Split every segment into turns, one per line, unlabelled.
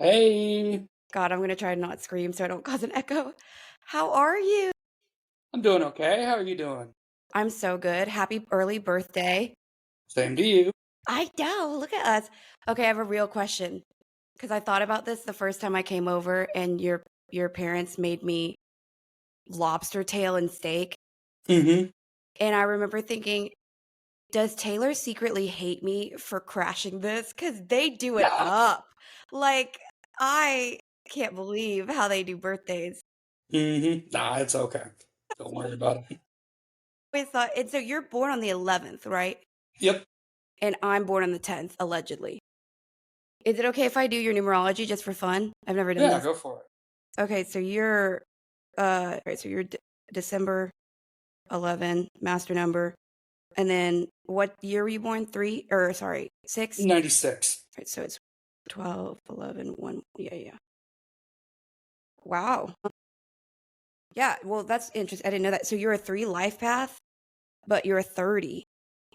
Hey,
God, I'm going to try to not scream so I don't cause an echo. How are you?
I'm doing okay. How are you doing?
I'm so good. Happy early birthday.
Same to you.
I know. Look at us. Okay, I have a real question because I thought about this the first time I came over and your parents made me lobster tail and steak.
Mm-hmm.
And I remember thinking, does Taylor secretly hate me for crashing this? Because they do it
Nah.
up. Like, I can't believe how they do birthdays.
Mm-hmm. Nah, it's okay. Don't worry about it.
I always thought, and so you're born on the 11th, right?
Yep.
And I'm born on the 10th, allegedly. Is it okay if I do your numerology just for fun? I've never done
Yeah,
this.
go for it.
Okay, so you're right, so you're December 11, master number. And then what year were you born? 3 or sorry, 6?
96.
Right, so it's 12, 11, 1. Yeah, yeah. Wow. Yeah, well, that's interesting. I didn't know that. So you're a 3 life path, but you're a 30.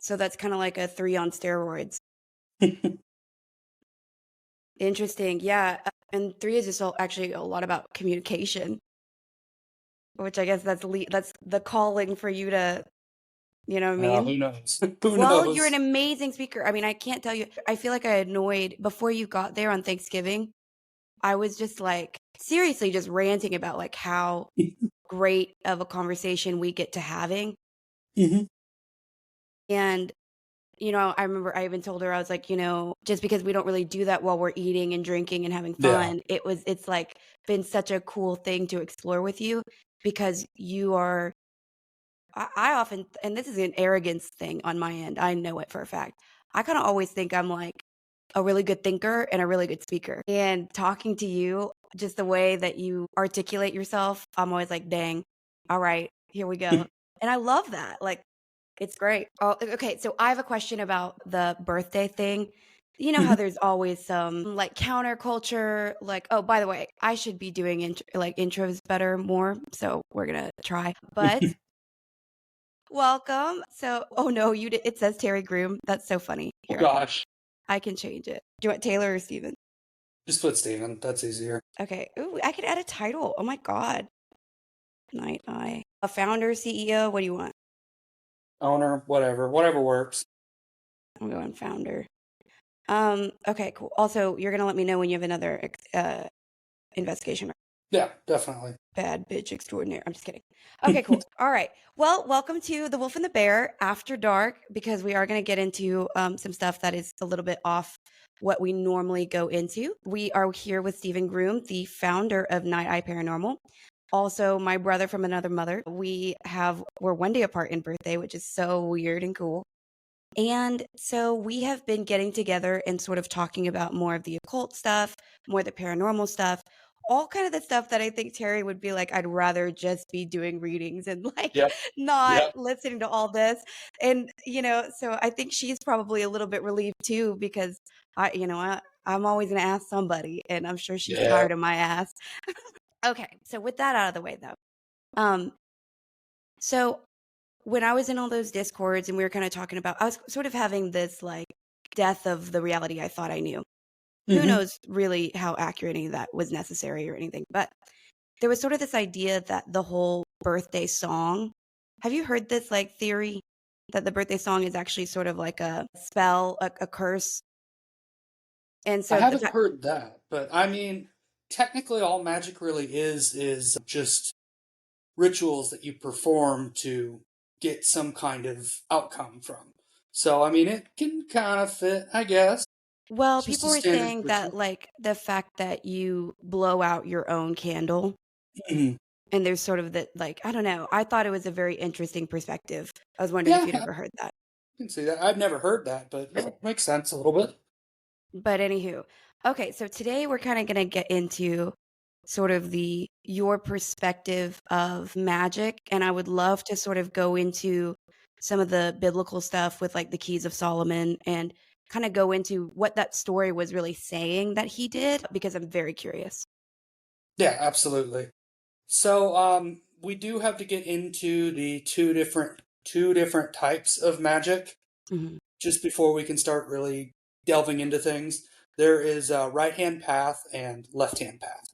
So that's kind of like a 3 on steroids. Interesting. Yeah. And 3 is just actually a lot about communication, which I guess that's the calling for you to, you know what I mean?
Who knows? Who
Well, you're an
knows?
amazing speaker. I mean, I can't tell you. I feel like I annoyed before you got there on Thanksgiving. I was just like seriously just ranting about like how great of a conversation we get to having.
Mm-hmm.
And I remember I even told her, I was like, just because we don't really do that while we're eating and drinking and having
Yeah.
fun, it's like been such a cool thing to explore with you because you are, I often, and this is an arrogance thing on my end, I know it for a fact. I kind of always think I'm like a really good thinker and a really good speaker. And talking to you, just the way that you articulate yourself, I'm always like, dang, all right, here we go. And I love that. Like, it's great. Oh, okay, so I have a question about the birthday thing. You know how
Mhm.
there's always some like counterculture, like, oh, by the way, I should be doing like intros better more, so we're gonna try. But welcome. So, oh no, it says Terry Groom. That's so funny.
Oh
Here,
gosh.
I can change it. Do you want Taylor or Steven?
Just put Steven. That's easier.
Okay. Ooh, I could add a title. Oh my God. Nighteye. A founder, CEO. What do you want?
Owner, whatever. Whatever works.
I'm going founder. Okay, cool. Also, you're gonna let me know when you have another investigation.
Yeah, definitely.
Bad bitch extraordinaire. I'm just kidding. Okay, cool. All right. Well, welcome to The Wolf and the Bear After Dark, because we are going to get into some stuff that is a little bit off what we normally go into. We are here with Stephen Groom, the founder of Nighteye Paranormal. Also, my brother from another mother. We're one day apart in birthday, which is so weird and cool. And so we have been getting together and sort of talking about more of the occult stuff, more of the paranormal stuff, all kind of the stuff that I think Terry would be like, I'd rather just be doing readings and like
Yep.
not
Yep.
listening to all this. And, so I think she's probably a little bit relieved too, because I'm always going to ask somebody and I'm sure she's
Yeah.
tired of my ass. Okay. So with that out of the way though, um, so when I was in all those discords and we were kind of talking about, I was sort of having this like death of the reality I thought I knew. Who
Mm-hmm.
knows really how accurate any of that was necessary or anything. But there was sort of this idea that the whole birthday song, have you heard this like theory that the birthday song is actually sort of like a spell, a curse? And
I
so the
haven't
fact,
heard that, but I mean, technically, all magic really is just rituals that you perform to get some kind of outcome from. So, I mean, it can kind of fit, I guess.
well,
It's just
people
a
were
standard
saying that
ritual.
like the fact that you blow out your own candle.
Mhm.
And there's sort of that, like, I don't know. I thought it was a very interesting perspective. I was wondering if
Yeah,
you'd
I
ever heard that.
can see that. I've never heard that, but it makes sense a little bit.
But anywho, okay, so today we're kind of going to get into sort of your perspective of magic, and I would love to sort of go into some of the biblical stuff with like the keys of Solomon and kind of go into what that story was really saying that he did because I'm very curious.
Yeah, absolutely. So, we do have to get into the two different types of magic
Mhm.
just before we can start really delving into things. There is a right-hand path and left-hand path.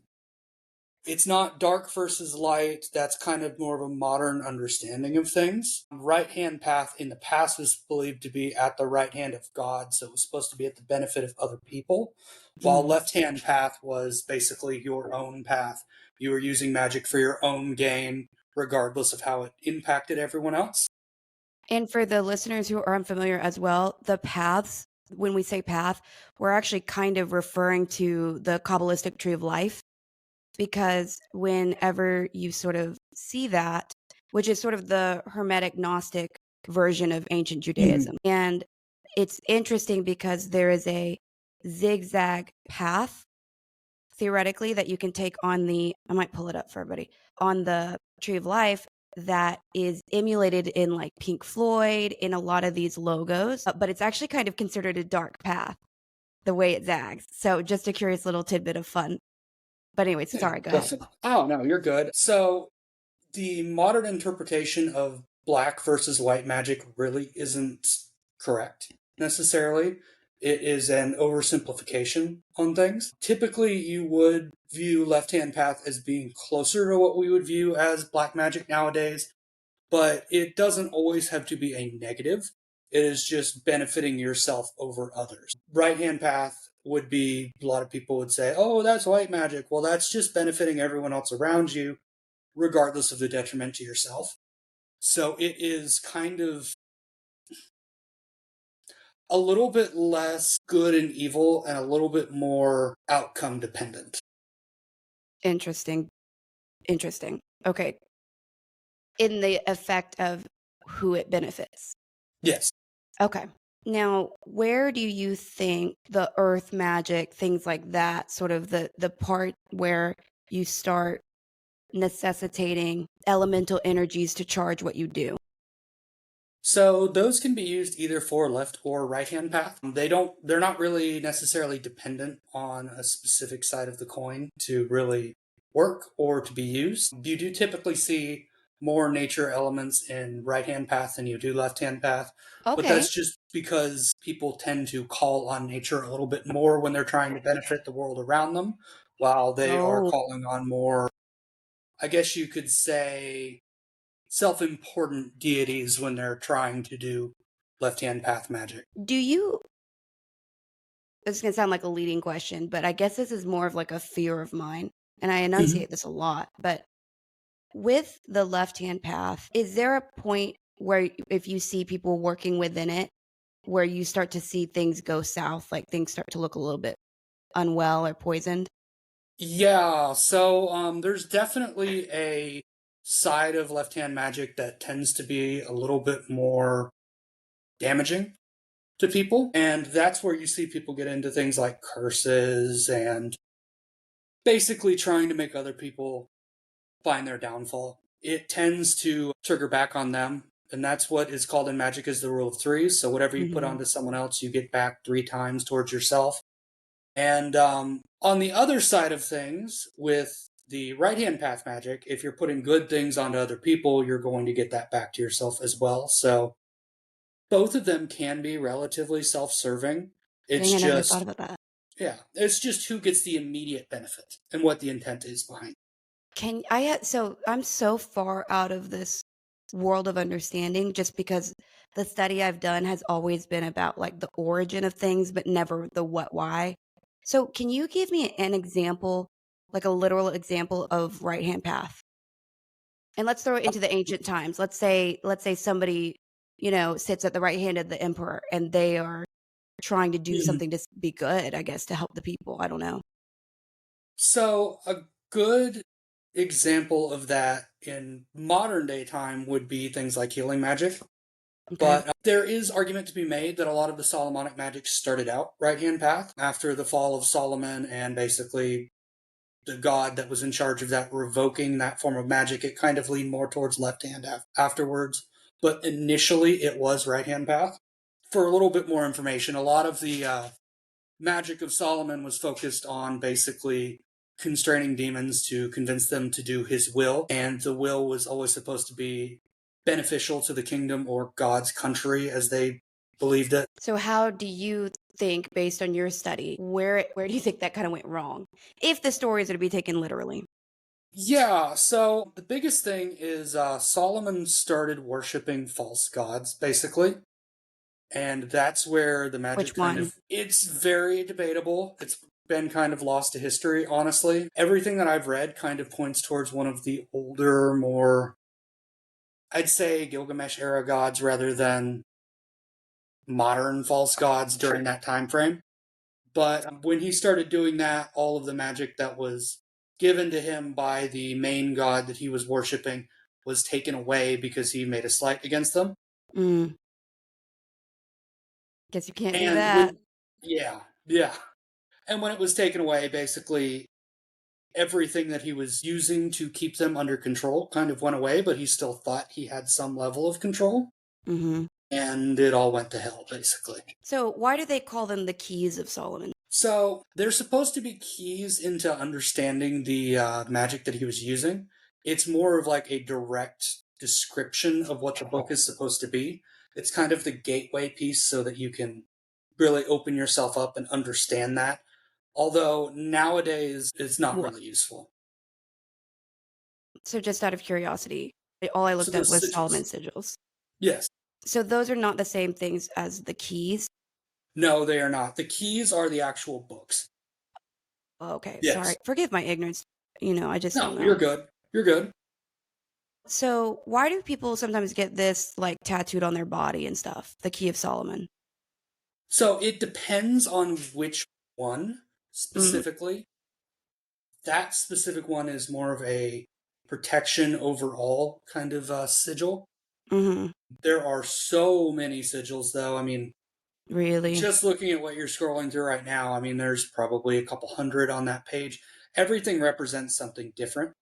It's not dark versus light. That's kind of more of a modern understanding of things. Right-hand path in the past was believed to be at the right hand of God, so it was supposed to be at the benefit of other people, while left-hand path was basically your own path. You were using magic for your own gain, regardless of how it impacted everyone else.
And for the listeners who are unfamiliar as well, the paths, when we say path, we're actually kind of referring to the Kabbalistic tree of life, because whenever you sort of see that, which is sort of the Hermetic Gnostic version of ancient Judaism, and it's interesting because there is a zigzag path theoretically that you can take on the, I might pull it up for everybody, on the tree of life, that is emulated in like Pink Floyd, in a lot of these logos, but it's actually kind of considered a dark path the way it zags. So just a curious little tidbit of fun. But anyways, sorry, go ahead.
Oh, no, you're good. So the modern interpretation of black versus white magic really isn't correct necessarily. It is an oversimplification on things. Typically, you would view left-hand path as being closer to what we would view as black magic nowadays, but it doesn't always have to be a negative. It is just benefiting yourself over others. Right-hand path would be, a lot of people would say, oh, that's white magic. Well, that's just benefiting everyone else around you, regardless of the detriment to yourself. So it is kind of a little bit less good and evil and a little bit more outcome dependent.
Interesting. Okay. In the effect of who it benefits.
Yes.
Okay. Now, where do you think the earth magic, things like that, sort of the part where you start necessitating elemental energies to charge what you do?
So those can be used either for left or right hand path. They're not really necessarily dependent on a specific side of the coin to really work or to be used. You do typically see more nature elements in right hand path than you do left hand path.
Okay.
But that's just because people tend to call on nature a little bit more when they're trying to benefit the world around them, while they are calling on more, I guess you could say, self-important deities when they're trying to do left-hand path magic.
Do you, this is going to sound like a leading question, but I guess this is more of like a fear of mine, and I enunciate this a lot, but with the left-hand path, is there a point where if you see people working within it, where you start to see things go south, like things start to look a little bit unwell or poisoned?
Yeah, so there's definitely a side of left-hand magic that tends to be a little bit more damaging to people, and that's where you see people get into things like curses and basically trying to make other people find their downfall. It tends to trigger back on them, and that's what is called in magic as the rule of threes. So whatever you put onto someone else, you get back 3 times towards yourself. And on the other side of things, with the right-hand path magic, if you're putting good things onto other people, you're going to get that back to yourself as well. So both of them can be relatively self-serving. It's
Dang, I never
just,
thought about that.
yeah, it's just who gets the immediate benefit and what the intent is behind.
So I'm so far out of this world of understanding, just because the study I've done has always been about like the origin of things, but never the what, why. So can you give me an example, like a literal example of right hand path? And let's throw it into the ancient times. Let's say somebody, sits at the right hand of the emperor and they are trying to do something to be good, I guess, to help the people. I don't know.
So a good example of that in modern day time would be things like healing magic.
Okay.
But there is argument to be made that a lot of the Solomonic magic started out right-hand path after the fall of Solomon, and basically the god that was in charge of that revoking that form of magic, it kind of leaned more towards left-hand afterwards. But initially it was right-hand path. For a little bit more information, a lot of the magic of Solomon was focused on basically constraining demons to convince them to do his will, and the will was always supposed to be beneficial to the kingdom or God's country, as they believed it.
So how do you think, based on your study, where do you think that kind of went wrong? If the stories are to be taken literally.
Yeah, so the biggest thing is Solomon started worshiping false gods, basically. And that's where the magic
Which one?
it's very debatable. It's been kind of lost to history, honestly. Everything that I've read kind of points towards one of the older, more, I'd say, Gilgamesh era gods rather than modern false gods during that time frame. But when he started doing that, all of the magic that was given to him by the main god that he was worshiping was taken away because he made a slight against them.
Mm. Guess you can't do
And
that.
when, yeah, yeah. And when it was taken away, basically everything that he was using to keep them under control kind of went away, but he still thought he had some level of control.
Mm-hmm.
And it all went to hell, basically.
So why do they call them the keys of Solomon?
So they're supposed to be keys into understanding the magic that he was using. It's more of like a direct description of what the book is supposed to be. It's kind of the gateway piece so that you can really open yourself up and understand that. Although nowadays it's not
What?
really useful.
So just out of curiosity, all I
So
looked up
those
was
sigils.
Solomon sigils.
Yes.
So those are not the same things as the keys.
No, they are not. The keys are the actual books.
Oh, okay, sorry.
Yes.
Forgive my ignorance. I just
No,
don't
you're
know.
good. You're good.
So why do people sometimes get this like tattooed on their body and stuff? The key of Solomon.
So it depends on which one
Mm,
specifically. That specific one is more of a protection overall kind of sigil.
mm-hmm.
There are so many sigils, though. I mean,
Really?
just looking at what you're scrolling through right now, I mean, there's probably a couple hundred on that page. Everything represents something different.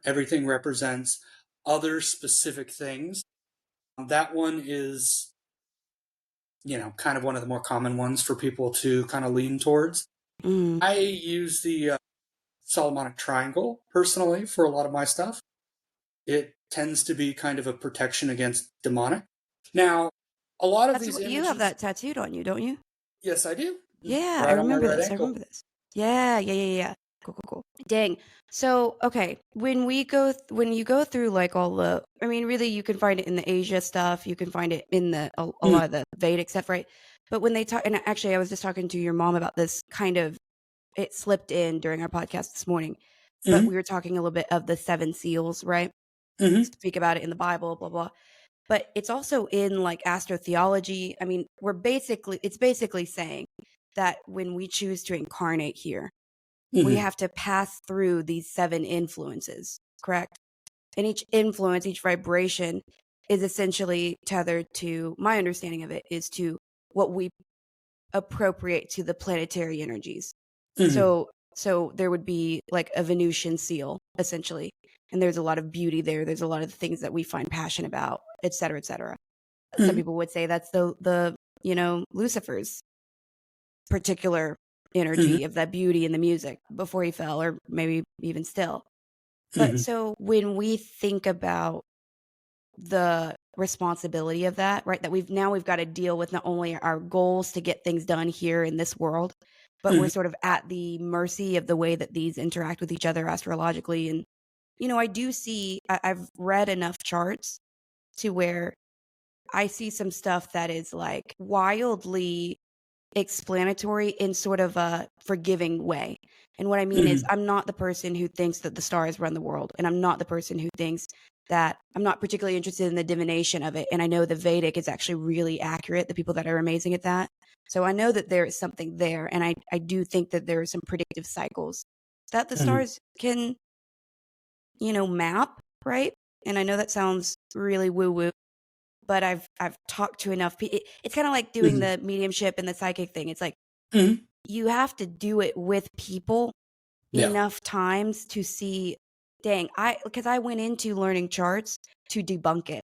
Everything represents other specific things. That one is, kind of one of the more common ones for people to kind of lean towards.
Mm.
I use the Solomonic triangle personally for a lot of my stuff. It tends to be kind of a protection against demonic. Now, a lot of
That's
these
what you have
images,
that tattooed on you, don't you?
yes, I do.
Yeah, I
Right on my
remember
right
this. I
ankle.
remember this. Yeah, yeah, yeah, yeah. Cool, cool, cool. Dang. So, okay, when you go through like all the, I mean, really, you can find it in the Asia stuff. You can find it in a
Mm,
lot of the Vedic stuff, right? But when they talk, and actually, I was just talking to your mom about this kind of. It slipped in during our podcast this morning, but
mm,
we were talking a little bit of the seven seals, right?
mm,
Speak about it in the Bible, blah blah. But it's also in like astrotheology. I mean, it's basically saying that when we choose to incarnate here, we
mm,
have to pass through these seven influences, correct? And each influence, each vibration is essentially tethered to my understanding of it is to what we appropriate to the planetary energies.
mm,
So there would be like a Venusian seal, essentially. And there's a lot of beauty there. There's a lot of things that we find passion about, et cetera, et cetera. Some
mm,
people would say that's the Lucifer's particular
mm,
energy of that beauty in the music before he fell, or maybe even still. But
mm,
so when we think about the responsibility of that, right? That we've got to deal with not only our goals to get things done here in this world, but we're
mm,
sort of at the mercy of the way that these interact with each other astrologically. And, I do see, I've read enough charts to where I see some stuff that is like wildly explanatory in sort of a forgiving way. And what I mean is,
mm,
I'm not the person who thinks that the stars run the world. And I'm not the person who thinks that I'm not particularly interested in the divination of it. And I know the Vedic is actually really accurate, the people that are amazing at that. So I know that there is something there. And I do think that there are some predictive cycles that the
mm,
stars can, map, right? And I know that sounds really woo woo, but I've talked to enough people. It's kind of like doing
mm,
the mediumship and the psychic thing. It's like
mm.
you have to do it with people
Yeah.
enough times to see, dang, because I went into learning charts to debunk it.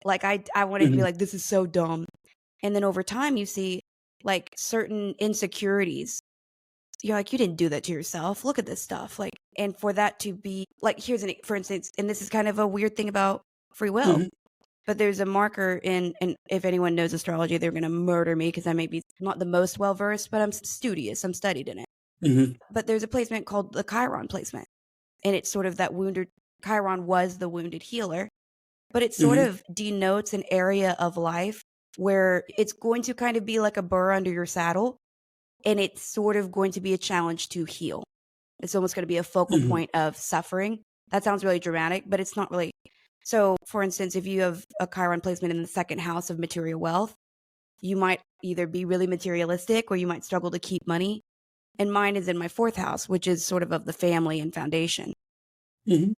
Like I wanted to be
Mm,
like, this is so dumb. And then over time you see like certain insecurities. You're like, you didn't do that to yourself. Look at this stuff. Like, and for that to be like, for instance, and this is kind of a weird thing about free will,
mm,
But there's a marker in, and if anyone knows astrology, they're going to murder me because I may be not the most well versed, but I'm studious. I'm studied in it.
Mm-hmm.
But there's a placement called the Chiron placement. And it's sort of that wounded, Chiron was the wounded healer, but it sort
Mm-hmm.
of denotes an area of life where it's going to kind of be like a burr under your saddle. And it's sort of going to be a challenge to heal. It's almost going to be a focal
Mm-hmm.
point of suffering. That sounds really dramatic, but it's not really. So, for instance, if you have a Chiron placement in the second house of material wealth, you might either be really materialistic or you might struggle to keep money. And mine is in my fourth house, which is sort of the family and foundation.
Mm-hmm.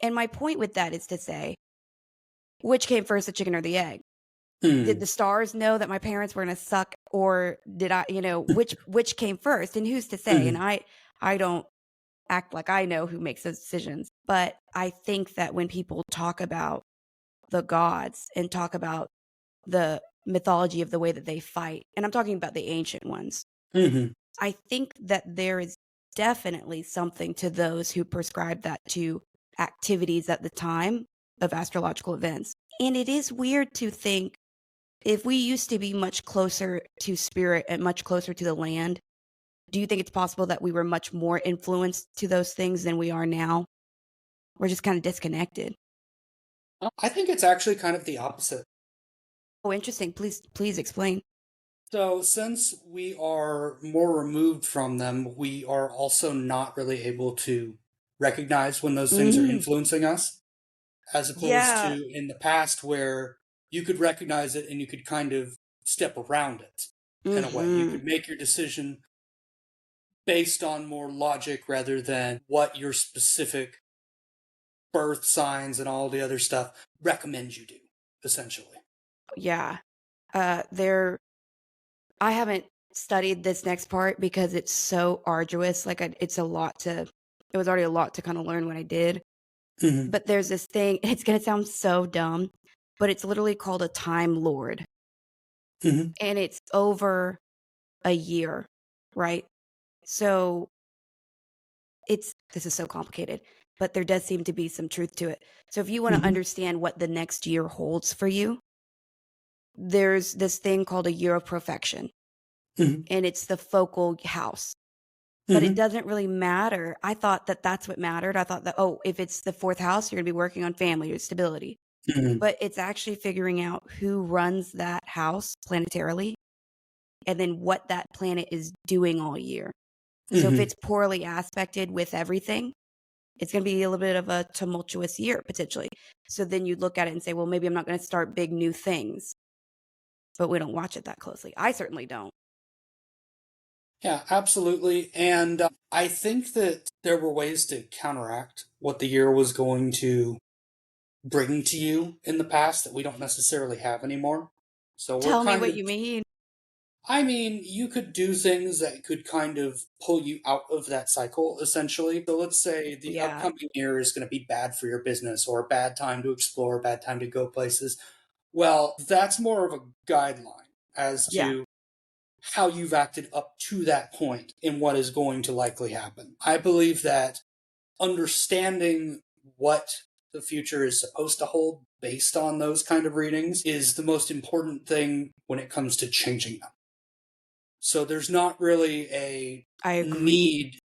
And my point with that is to say, which came first, the chicken or the egg? Did the stars know that my parents were going to suck, or did I, which came first? And who's to say? And I don't act like I know who makes those decisions. But I think that when people talk about the gods and talk about the mythology of the way that they fight, and I'm talking about the ancient ones,
Mm-hmm.
I think that there is definitely something to those who prescribe that to activities at the time of astrological events. And it is weird to think if we used to be much closer to spirit and much closer to the land, do you think it's possible that we were much more influenced to those things than we are now? We're just kind of disconnected.
I think it's actually kind of the opposite.
Oh, interesting. Please explain.
So, since we are more removed from them, we are also not really able to recognize when those things are
Mm,
influencing us, as opposed
yeah.
to in the past where you could recognize it and you could kind of step around it in a way. You
Hmm.
could make your decision based on more logic rather than what your specific birth signs and all the other stuff recommend you do, essentially.
Yeah. There. I haven't studied this next part because it's so arduous. Like it's a lot to. It was already a lot to kind of learn when I did.
Mm-hmm.
But there's this thing. It's gonna sound so dumb, but it's literally called a time lord,
Mm-hmm.
and it's over a year, right? So this is so complicated, but there does seem to be some truth to it. So if you want to
Mm-hmm.
understand what the next year holds for you, there's this thing called a year of perfection,
Mm-hmm.
and it's the focal house. But it
Mm-hmm.
doesn't really matter. I thought that that's what mattered. I thought that, oh, if it's the fourth house, you're going to be working on family or stability.
Mm-hmm.
But it's actually figuring out who runs that house planetarily and then what that planet is doing all year. So if
Mm-hmm.
it's poorly aspected with everything, it's going to be a little bit of a tumultuous year potentially. So then you look at it and say, well, maybe I'm not going to start big new things, but we don't watch it that closely. I certainly don't.
Yeah, absolutely. And I think that there were ways to counteract what the year was going to bring to you in the past that we don't necessarily have anymore. So we're
Tell me
kind
what
of,
you mean.
I mean, you could do things that could kind of pull you out of that cycle, essentially. So let's say the
Yeah.
upcoming year is going to be bad for your business or a bad time to explore, bad time to go places. Well, that's more of a guideline as
Yeah.
to how you've acted up to that point and what is going to likely happen. I believe that understanding what the future is supposed to hold based on those kind of readings is the most important thing when it comes to changing them. So there's not really a
I agree.
need,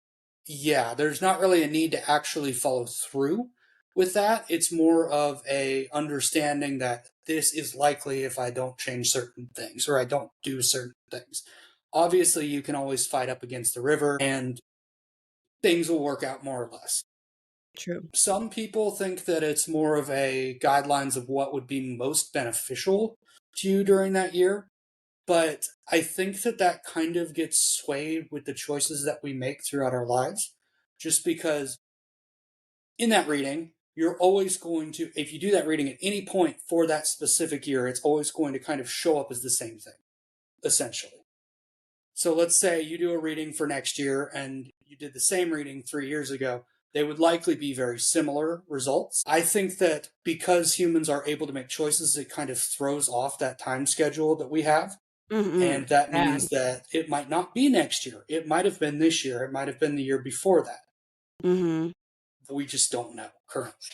yeah, there's not really a need to actually follow through with that. It's more of a understanding that this is likely if I don't change certain things or I don't do certain things. Obviously, you can always fight up against the river and things will work out more or less.
True.
Some people think that it's more of a guidelines of what would be most beneficial to you during that year. But I think that that kind of gets swayed with the choices that we make throughout our lives. Just because in that reading, you're always going to, if you do that reading at any point for that specific year, it's always going to kind of show up as the same thing, essentially. So let's say you do a reading for next year and you did the same reading 3 years ago. They would likely be very similar results. I think that because humans are able to make choices, it kind of throws off that time schedule that we have.
Mm-mm.
And that
Bad.
means that it might not be next year. It might have been this year. It might have been the year before that.
Mm-hmm.
We just don't know currently.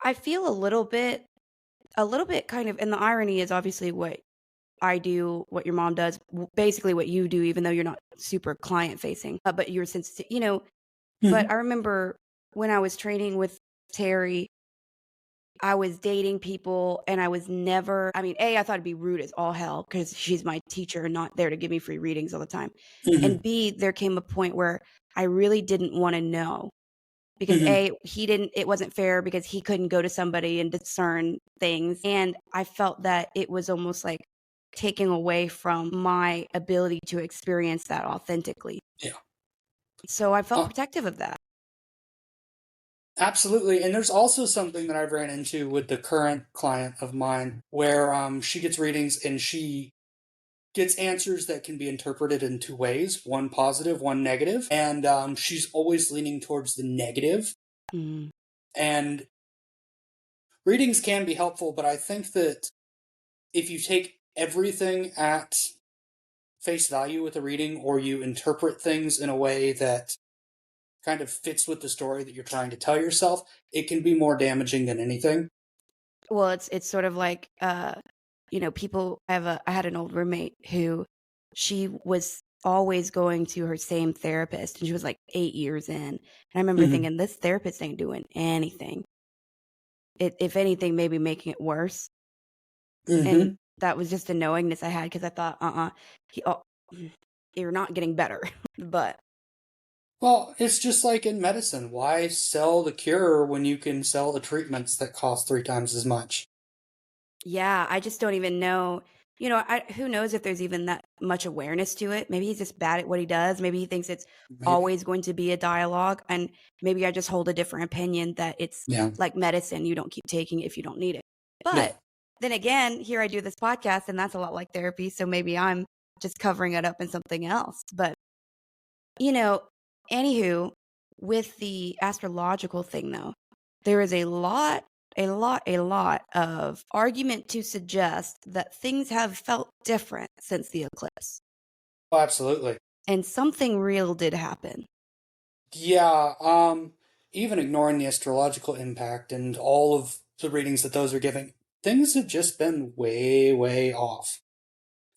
I feel a little bit a little bit kind of, and the irony is obviously what I do, what your mom does, basically what you do, even though you're not super client facing, but you're sensitive, but I
Hmm.
remember when I was training with Terri, I was dating people and I was never, I mean, A, I thought it'd be rude as all hell because she's my teacher and not there to give me free readings all the time. And
Hmm.
B, there came a point where I really didn't want to know because
Hmm.
A, it wasn't fair because he couldn't go to somebody and discern things. And I felt that it was almost like taking away from my ability to experience that authentically.
Yeah.
So I felt
Uh,
protective of that.
Absolutely. And there's also something that I've ran into with the current client of mine where she gets readings and she gets answers that can be interpreted in two ways, one positive, one negative. And she's always leaning towards the negative.
Mm.
And readings can be helpful, but I think that if you take everything at face value with a reading or you interpret things in a way that kind of fits with the story that you're trying to tell yourself, it can be more damaging than anything.
Well, it's sort of like, people I had an old roommate who she was always going to her same therapist, and she was like 8 years in. And I remember
Hmm.
thinking, this therapist ain't doing anything. If anything, maybe making it worse. And
Hmm.
that was just a knowingness I had because I thought, he, oh, you're not getting better. But
Well, it's just like in medicine. Why sell the cure when you can sell the treatments that cost three times as much?
yeah, I just don't even know. Who knows if there's even that much awareness to it. Maybe he's just bad at what he does. Maybe he thinks it's
Maybe.
always going to be a dialogue. And maybe I just hold a different opinion that it's
Yeah.
like medicine. You don't keep taking it if you don't need it.
Yeah.
But then again, here I do this podcast, and that's a lot like therapy. So maybe I'm just covering it up in something else. But, you know, anywho, with the astrological thing, though, there is a lot of argument to suggest that things have felt different since the eclipse.
Oh, absolutely.
And something real did happen.
Yeah. Even ignoring the astrological impact and all of the readings that those are giving, things have just been way, way off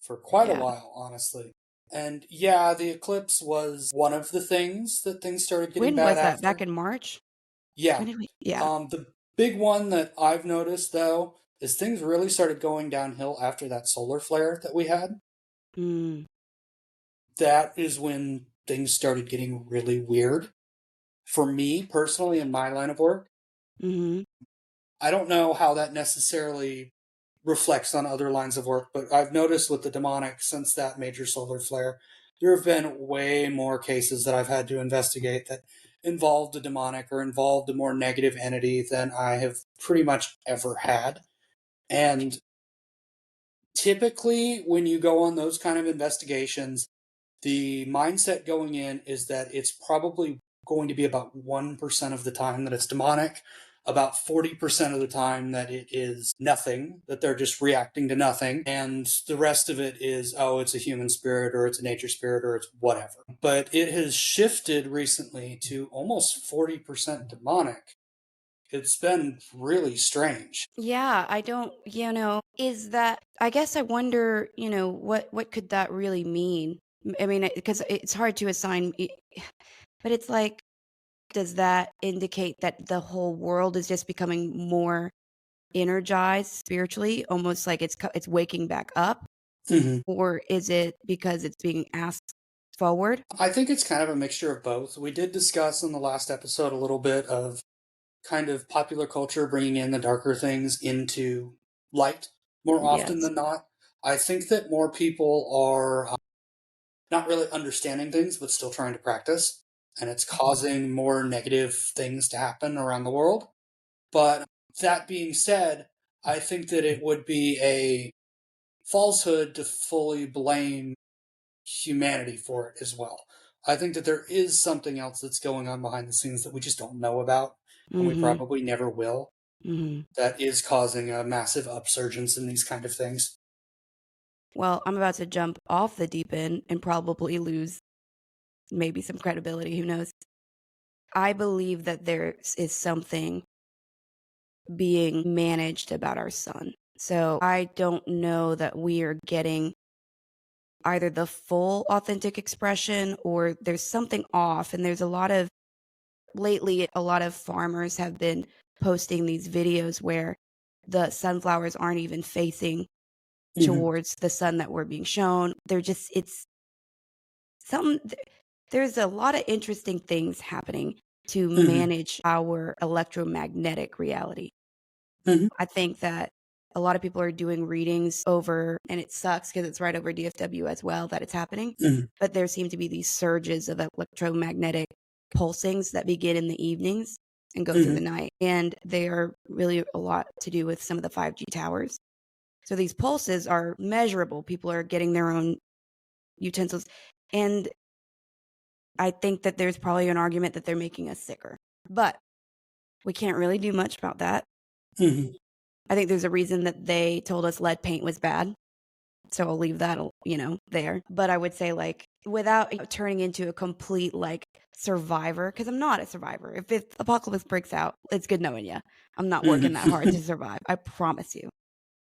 for quite a
Yeah.
while, honestly. And yeah, the eclipse was one of the things that things started getting
When
bad
was that? Back
after.
in March?
Yeah.
When did we? Yeah.
The big one that I've noticed though is things really started going downhill after that solar flare that we had.
Mm,
That is when things started getting really weird. For me personally, in my line of work,
mm-hmm.
I don't know how that necessarily reflects on other lines of work, but I've noticed with the demonic since that major solar flare, there have been way more cases that I've had to investigate that involved a demonic or involved a more negative entity than I have pretty much ever had. And typically, when you go on those kind of investigations, the mindset going in is that it's probably going to be about 1% of the time that it's demonic, about 40% of the time that it is nothing, that they're just reacting to nothing, and the rest of it is, oh, it's a human spirit or it's a nature spirit or it's whatever. But it has shifted recently to almost 40% demonic. It's been really strange.
Yeah, I don't, is that, I guess I wonder, what could that really mean? I mean, because it's hard to assign, but it's like, does that indicate that the whole world is just becoming more energized spiritually, almost like it's waking back up?
Mhm.
Or is it because it's being asked forward?
I think it's kind of a mixture of both. We did discuss in the last episode a little bit of kind of popular culture bringing in the darker things into light more often
Yes.
than not. I think that more people are not really understanding things, but still trying to practice, and it's causing more negative things to happen around the world. But that being said, I think that it would be a falsehood to fully blame humanity for it as well. I think that there is something else that's going on behind the scenes that we just don't know about, and we
Mhm.
probably never will,
Mhm.
that is causing a massive upsurgence in these kind of things.
Well, I'm about to jump off the deep end and probably lose maybe some credibility, who knows. I believe that there is something being managed about our sun. So I don't know that we are getting either the full authentic expression or there's something off. And there's lately, a lot of farmers have been posting these videos where the sunflowers aren't even facing towards the sun that we're being shown. It's something, there's a lot of interesting things happening to manage our electromagnetic reality. I think that a lot of people are doing readings over, and it sucks because it's right over DFW as well that it's happening. But there seem to be these surges of electromagnetic pulsings that begin in the evenings and go through the night. And they are really a lot to do with some of the 5G towers. So these pulses are measurable. People are getting their own utensils. And I think that there's probably an argument that they're making us sicker. But we can't really do much about that. I think there's a reason that they told us lead paint was bad. So I'll leave that, there. But I would say, like, without turning into a complete, like, survivor, because I'm not a survivor. If the apocalypse breaks out, it's good knowing you. I'm not working that hard to survive. I promise you.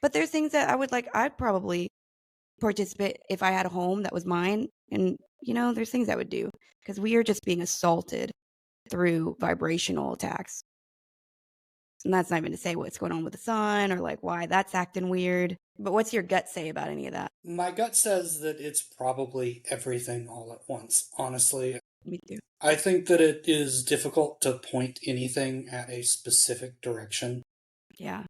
But there's things that I'd probably participate if I had a home that was mine. And, there's things I would do because we are just being assaulted through vibrational attacks. And that's not even to say what's going on with the sun or like why that's acting weird. But what's your gut say about any of that?
My gut says that it's probably everything all at once, honestly.
Me too.
I think that it is difficult to point anything at a specific direction.
Yeah.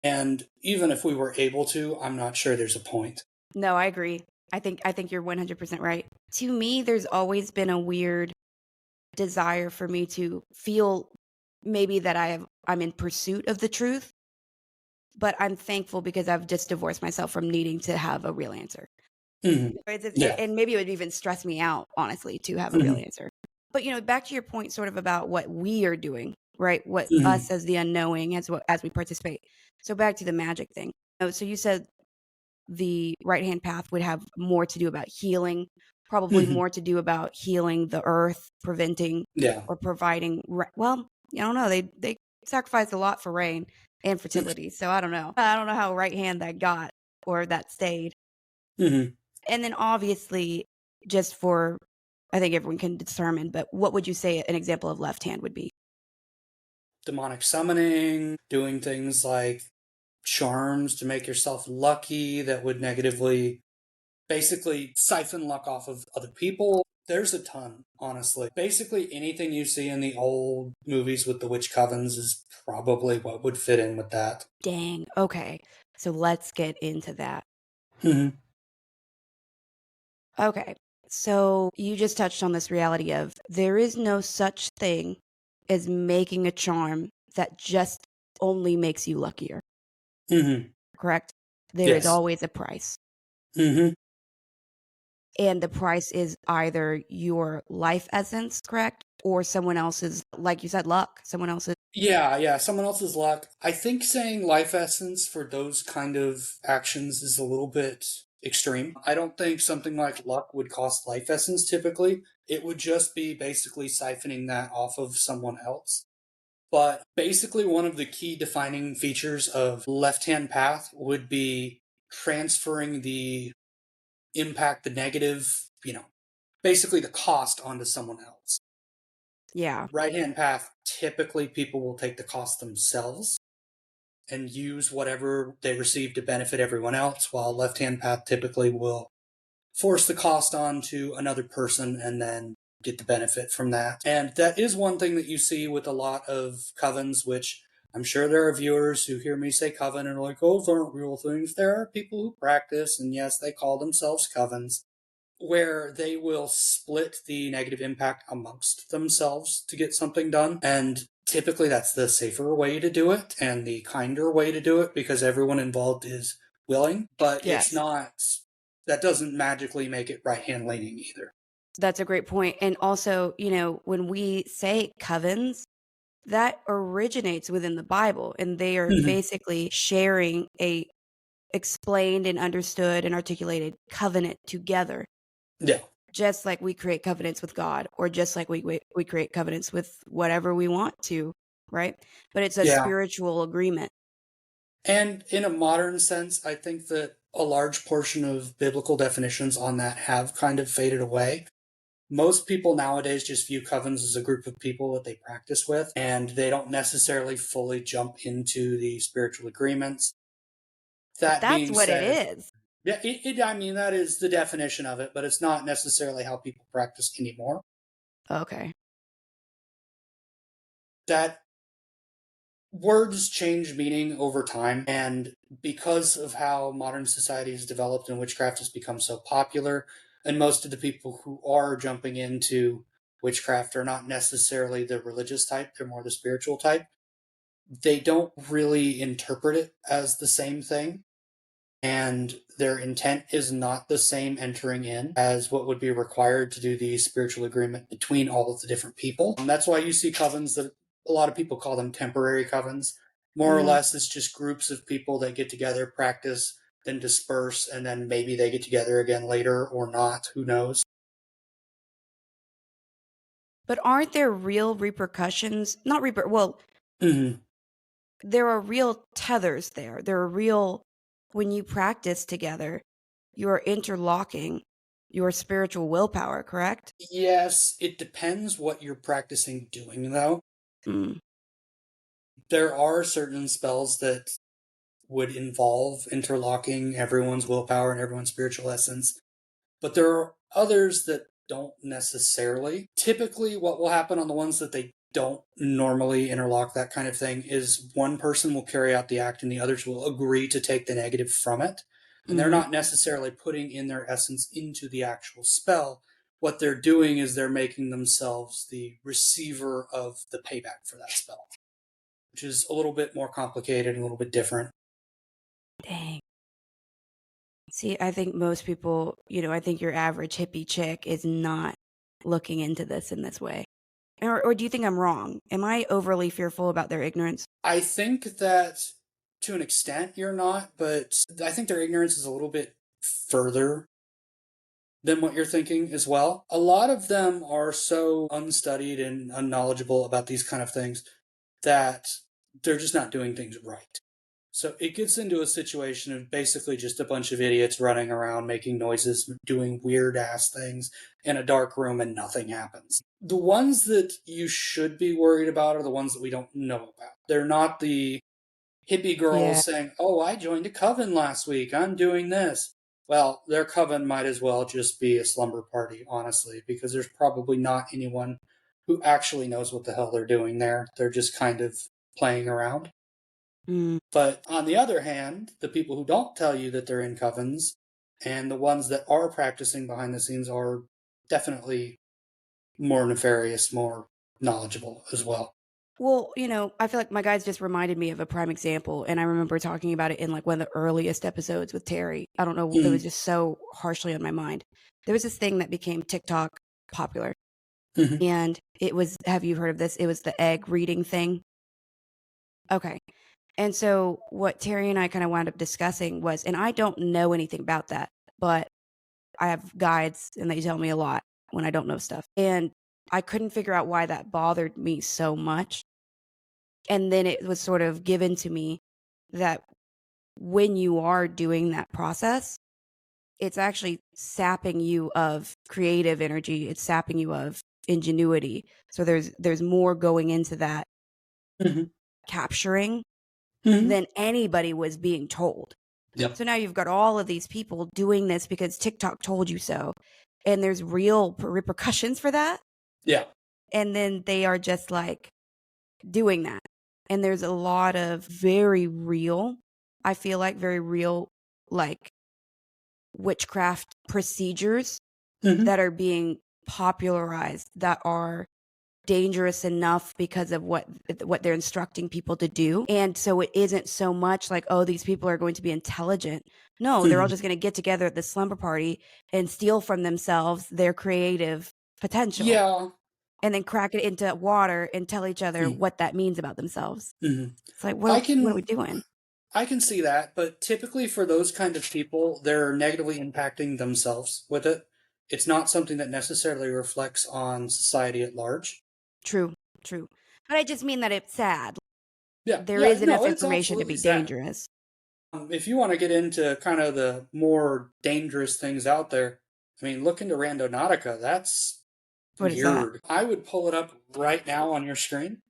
And even if we were able to, I'm not sure there's a point.
No, I agree. I think you're 100% right. To me, there's always been a weird desire for me to feel maybe that I'm in pursuit of the truth, but I'm thankful because I've just divorced myself from needing to have a real answer. And maybe it would even stress me out, honestly, to have a real answer. But, back to your point sort of about what we are doing, right? What us as the unknowing as we participate. So back to the magic thing. So you said the right-hand path would have more to do about healing, probably more to do about healing the earth, preventing or providing. Well, I don't know. They sacrificed a lot for rain and fertility. So I don't know. I don't know how right-hand that got or that stayed. And then obviously, just for, I think everyone can determine, but what would you say an example of left hand would be?
Demonic summoning, doing things like charms to make yourself lucky that would negatively basically siphon luck off of other people. There's a ton, honestly. Basically anything you see in the old movies with the witch covens is probably what would fit in with that.
Dang. Okay. So let's get into that. Okay. So you just touched on this reality of there is no such thing as making a charm that just only makes you luckier. Correct? There is always a price. And the price is either your life essence, correct? Or someone else's, like you said, luck. Someone else's.
Yeah, someone else's luck. I think saying life essence for those kind of actions is a little bit extreme. I don't think something like luck would cost life essence typically. It would just be basically siphoning that off of someone else. But basically one of the key defining features of left-hand path would be transferring the impact, the negative, basically the cost onto someone else.
Yeah.
Right-hand path, typically people will take the cost themselves and use whatever they receive to benefit everyone else, while left-hand path typically will force the cost onto another person and then get the benefit from that. And that is one thing that you see with a lot of covens, which I'm sure there are viewers who hear me say coven and are like, oh, those aren't real things. There are people who practice, and yes, they call themselves covens, where they will split the negative impact amongst themselves to get something done. And typically that's the safer way to do it and the kinder way to do it because everyone involved is willing, but it's not, that doesn't magically make it right-hand leaning either.
That's a great point. And also, when we say covens, that originates within the Bible, and they are basically sharing a explained and understood and articulated covenant together.
Yeah.
Just like we create covenants with God, or just like we create covenants with whatever we want to. right? But it's a
Yeah.
spiritual agreement.
And in a modern sense, I think that a large portion of biblical definitions on that have kind of faded away. Most people nowadays just view covens as a group of people that they practice with, and they don't necessarily fully jump into the spiritual agreements.
But
That
that's
being
what it
said,
is.
yeah, I mean, that is the definition of it, but it's not necessarily how people practice anymore.
Okay.
That words change meaning over time, and because of how modern society has developed and witchcraft has become so popular, and most of the people who are jumping into witchcraft are not necessarily the religious type, they're more the spiritual type. They don't really interpret it as the same thing, and their intent is not the same entering in as what would be required to do the spiritual agreement between all of the different people. And that's why you see covens that a lot of people call them temporary covens. More or less, it's just groups of people that get together, practice, then disperse, and then maybe they get together again later or not. Who knows?
But aren't there real repercussions? Not well,
Mm-hmm.
there are real tethers there. There are real, when you practice together, you're interlocking your spiritual willpower, correct?
Yes, it depends what you're practicing doing, though.
Mm.
There are certain spells that would involve interlocking everyone's willpower and everyone's spiritual essence, but there are others that don't necessarily. Typically, what will happen on the ones that they don't normally interlock that kind of thing is one person will carry out the act and the others will agree to take the negative from it. And they're
Mm-hmm.
not necessarily putting in their essence into the actual spell. What they're doing is they're making themselves the receiver of the payback for that spell, which is a little bit more complicated and a little bit different.
Dang. See, I think most people, I think your average hippie chick is not looking into this in this way. Or do you think I'm wrong? Am I overly fearful about their ignorance?
I think that to an extent you're not, but I think their ignorance is a little bit further than what you're thinking as well. A lot of them are so unstudied and unknowledgeable about these kind of things that they're just not doing things right. So it gets into a situation of basically just a bunch of idiots running around making noises, doing weird ass things in a dark room and nothing happens. The ones that you should be worried about are the ones that we don't know about. They're not the hippie
Yeah.
girls saying, "Oh, I joined a coven last week. I'm doing this." Well, their coven might as well just be a slumber party, honestly, because there's probably not anyone who actually knows what the hell they're doing there. They're just kind of playing around.
Mm.
But on the other hand, the people who don't tell you that they're in covens and the ones that are practicing behind the scenes are definitely more nefarious, more knowledgeable as well.
Well, I feel like my guys just reminded me of a prime example, and I remember talking about it in like one of the earliest episodes with Terri. I don't know, it was just so harshly on my mind. There was this thing that became TikTok popular,
Mm-hmm.
and it was, have you heard of this? It was the egg reading thing. Okay. And so what Terri and I kind of wound up discussing was, and I don't know anything about that, but I have guides and they tell me a lot when I don't know stuff. And I couldn't figure out why that bothered me so much. And then it was sort of given to me that when you are doing that process, it's actually sapping you of creative energy. It's sapping you of ingenuity. So there's more going into that
Mm-hmm.
capturing
Mm-hmm.
than anybody was being told.
Yep.
So now you've got all of these people doing this because TikTok told you so. And there's real repercussions for that.
Yeah.
And then they are just like doing that. And there's a lot of very real, I feel like very real, like witchcraft procedures
Mm-hmm.
that are being popularized that are dangerous enough because of what they're instructing people to do. And so it isn't so much like, oh, these people are going to be intelligent. No, they're all
Mm-hmm.
just going to get together at the slumber party and steal from themselves their creative potential
Yeah.
and then crack it into water and tell each other
Mm-hmm.
what that means about themselves.
Mm-hmm.
It's like,
I
what are we
can
doing?
I can see that, but typically for those kind of people, they're negatively impacting themselves with it. It's not something that necessarily reflects on society at large.
True, true. But I just mean that it's sad.
Yeah,
There
yeah,
is
no,
enough
it's
information to
absolutely
be
sad.
dangerous.
If you want to get into kind of the more dangerous things out there, I mean, look into Randonautica. That's
What is that?
weird. I would pull it up right now on your screen.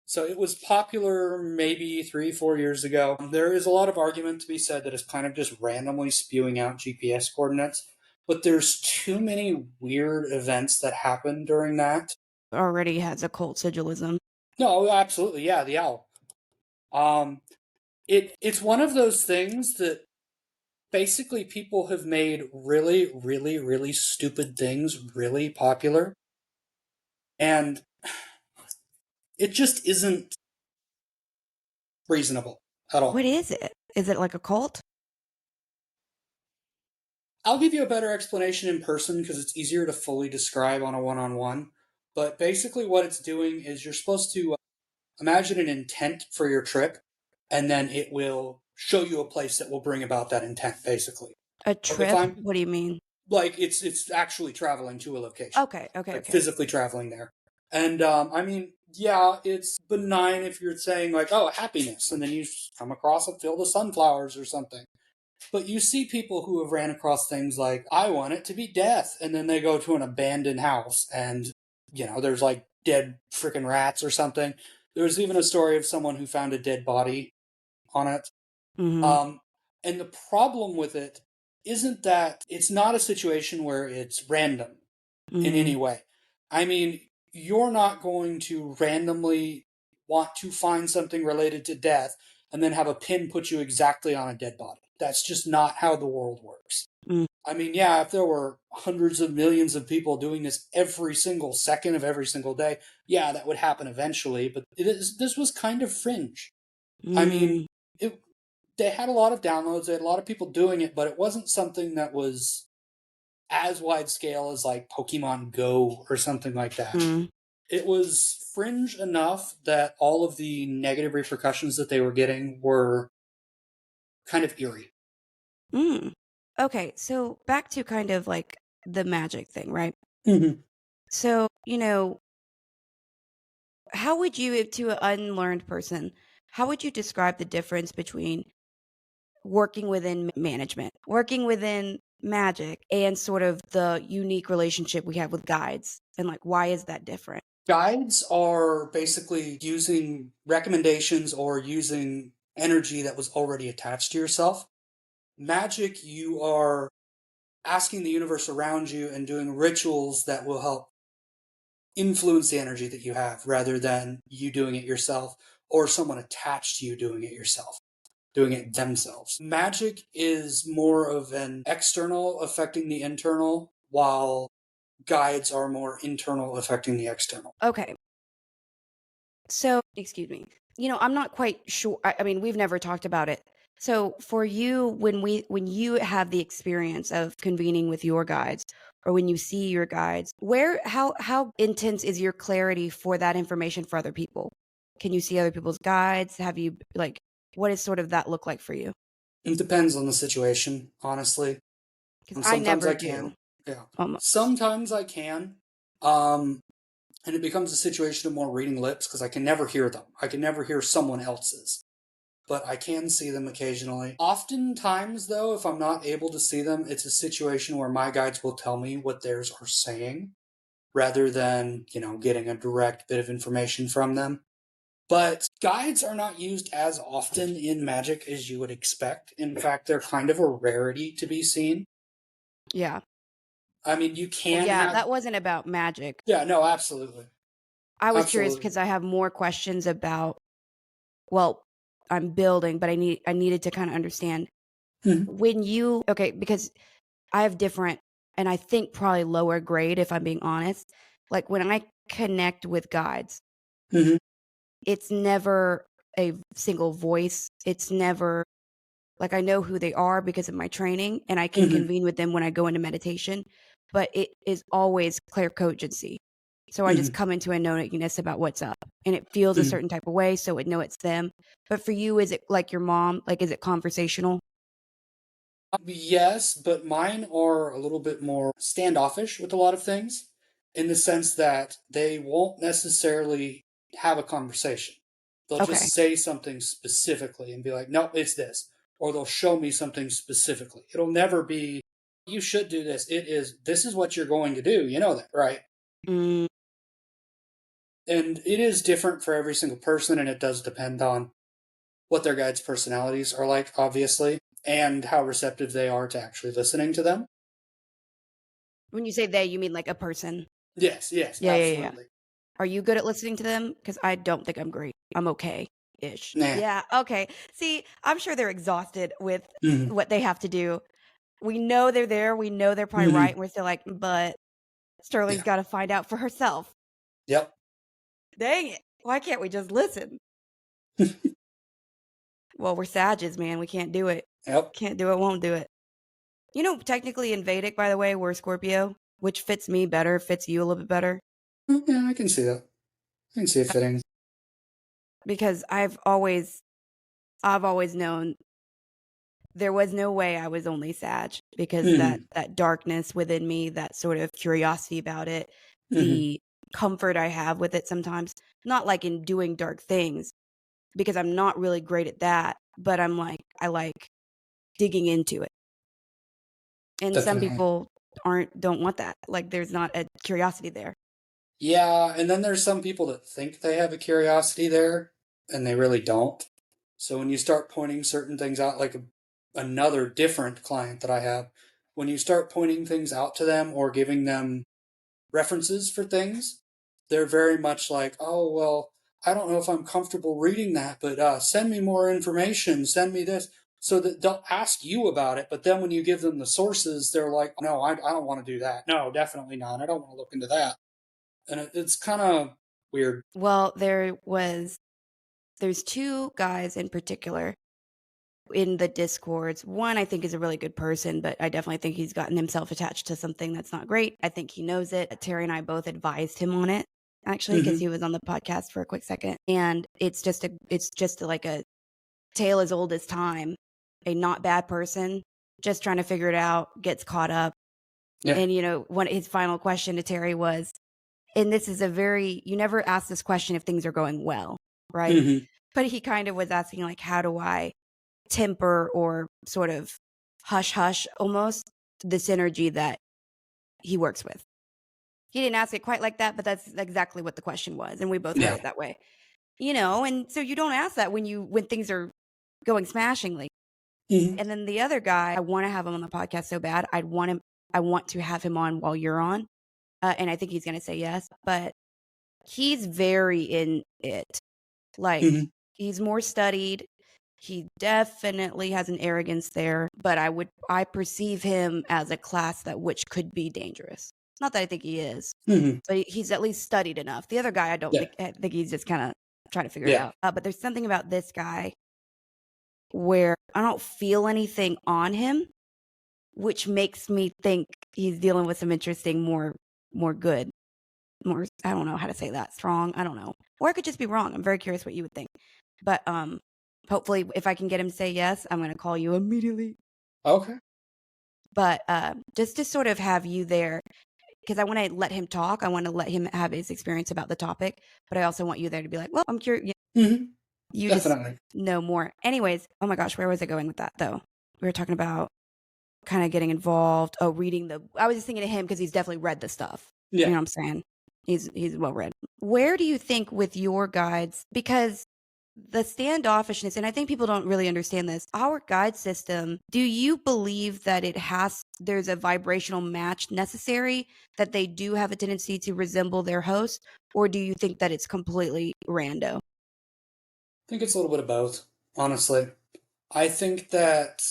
So it was popular maybe 3, 4 years ago. There is a lot of argument to be said that it's kind of just randomly spewing out GPS coordinates, but there's too many weird events that happen during that.
Already has occult sigilism.
No, absolutely, yeah, the owl. Um, it's one of those things that basically people have made really, really, really stupid things really popular, and it just isn't reasonable at all.
What is it? Is it like a cult?
I'll give you a better explanation in person because it's easier to fully describe on a one-on-one. But basically, what it's doing is you're supposed to imagine an intent for your trip, and then it will show you a place that will bring about that intent. Basically,
A
if
trip?
I'm
What do you mean?
like, it's actually traveling to a location,
Okay, okay,
like
okay.
physically traveling there. And I mean, yeah, it's benign if you're saying like, oh, happiness, and then you come across a field of sunflowers or something. But you see people who have ran across things like, I want it to be death. And then they go to an abandoned house and, there's like dead freaking rats or something. There was even a story of someone who found a dead body on it.
Mm-hmm.
Um, and the problem with it isn't that it's not a situation where it's random in
Mm-hmm.
any way. I mean, you're not going to randomly want to find something related to death and then have a pin put you exactly on a dead body. That's just not how the world works.
Mm.
I mean, yeah, if there were hundreds of millions of people doing this every single second of every single day, yeah, that would happen eventually, but this was kind of fringe. I mean,
Mm.
they had a lot of downloads, they had a lot of people doing it, but it wasn't something that was as wide scale as like Pokemon Go or something like that.
Mm.
It was fringe enough that all of the negative repercussions that they were getting were kind of eerie.
Mm. Okay, so back to kind of like the magic thing, right?
Mm-hmm.
So, how would you, to an unlearned person, how would you describe the difference between working within management, working within magic, and sort of the unique relationship we have with guides? And like, why is that different?
Guides are basically using recommendations or using energy that was already attached to yourself. Magic, you are asking the universe around you and doing rituals that will help influence the energy that you have rather than you doing it yourself or someone attached to you doing it yourself, doing it themselves. Magic is more of an external affecting the internal, while guides are more internal affecting the external.
Okay. So, excuse me. I'm not quite sure. I mean, we've never talked about it. So, for you, when you have the experience of convening with your guides, or when you see your guides, how intense is your clarity for that information for other people? Can you see other people's guides? Have you like what does sort of that look like for you?
It depends on the situation, honestly.
Because I
Sometimes
never
I
do.
can. Yeah.
Almost.
Sometimes I can. Um, and it becomes a situation of more reading lips because I can never hear them. I can never hear someone else's, but I can see them occasionally. Oftentimes, though, if I'm not able to see them, it's a situation where my guides will tell me what theirs are saying rather than, getting a direct bit of information from them. But guides are not used as often in magic as you would expect. In fact, they're kind of a rarity to be seen.
Yeah.
I mean, you
Well,
can
yeah,
have.
that wasn't about magic.
Yeah, no, absolutely.
I was curious
Absolutely.
because I have more questions about well, I'm building, but I needed to kind of understand
Mhm.
when you okay, because I have different and I think probably lower grade if I'm being honest. Like when I connect with guides,
Mhm.
it's never a single voice. It's never like I know who they are because of my training and I can
Mhm.
convene with them when I go into meditation, but it is always claircogency. So I just
Mhm.
come into a knowingness about what's up and it feels a
Mhm.
certain type of way. So it know it's them. But for you, is it like your mom? Like, is it conversational?
Yes, but mine are a little bit more standoffish with a lot of things in the sense that they won't necessarily have a conversation. They'll
Okay.
just say something specifically and be like, nope, it's this. Or they'll show me something specifically. It'll never be, you should do this. It is, this is what you're going to do. You know that, right?
Mm.
And it is different for every single person, and it does depend on what their guides' personalities are like, obviously, and how receptive they are to actually listening to them.
When you say they, you mean like a person?
Yes,
Yeah.
absolutely.
Are you good at listening to them? Because I don't think I'm great. I'm okay-ish.
Nah.
Yeah, okay. See, I'm sure they're exhausted with
Mhm.
what they have to do. We know they're there. We know they're probably right. And we're still like, but Sterling's
Yeah.
got to find out for herself.
Yep.
Dang it. Why can't we just listen? Well, we're Sages, man. We can't do it.
Yep.
Can't do it, won't do it. You know, technically in Vedic, by the way, we're Scorpio, which fits me better, fits you a little bit better.
Yeah, I can see that. I can see it fitting.
Because I've always known there was no way I was only Sag, because that darkness within me, that sort of curiosity about it, the comfort I have with it sometimes, not like in doing dark things, because I'm not really great at that, but I like digging into it. And some
Definitely.
people don't want that. Like there's not a curiosity there.
Yeah, and then there's some people that think they have a curiosity there, and they really don't. So when you start pointing certain things out, like another different client that I have, when you start pointing things out to them or giving them references for things, they're very much like, oh, well, I don't know if I'm comfortable reading that, but send me more information, send me this. So that they'll ask you about it, but then when you give them the sources, they're like, no, I don't want to do that. No, definitely not. I don't want to look into that. And it's kind of weird.
Well, there's two guys in particular in the discords. One I think is a really good person, but I definitely think he's gotten himself attached to something that's not great. I think he knows it. Terri and I both advised him on it, actually, because he was on the podcast for a quick second. And it's just like a tale as old as time. A not bad person, just trying to figure it out, gets caught up.
Yeah.
And his final question to Terri was, and this is you never ask this question if things are going well, right? But he kind of was asking, like, how do I temper or sort of hush almost this energy that he works with? He didn't ask it quite like that, but that's exactly what the question was. And we both heard it that way, and so you don't ask that when things are going smashingly. And then the other guy, I want to have him on the podcast so bad. I want to have him on while you're on. And I think he's going to say yes, but he's very in it. Like, he's more studied. He definitely has an arrogance there, but I perceive him as a class which could be dangerous. Not that I think he is, but he's at least studied enough. The other guy, I think he's just kind of trying to figure it out. But there's something about this guy where I don't feel anything on him, which makes me think he's dealing with some interesting, more good, more, I don't know how to say that, strong, I don't know. Or I could just be wrong. I'm very curious what you would think. But hopefully if I can get him to say yes, I'm going to call you immediately.
Okay.
But just to sort of have you there, because I want to let him talk. I want to let him have his experience about the topic. But I also want you there to be like, well, I'm curious. You
Definitely.
just know more. Anyways, oh my gosh, where was I going with that though? We were talking about kind of getting involved. Oh, I was just thinking of him because he's definitely read the stuff.
Yeah.
You know what I'm saying? He's well read. Where do you think with your guides, because the standoffishness, and I think people don't really understand this, our guide system, do you believe that there's a vibrational match necessary, that they do have a tendency to resemble their host, or do you think that it's completely rando?
I think it's a little bit of both, honestly. I think that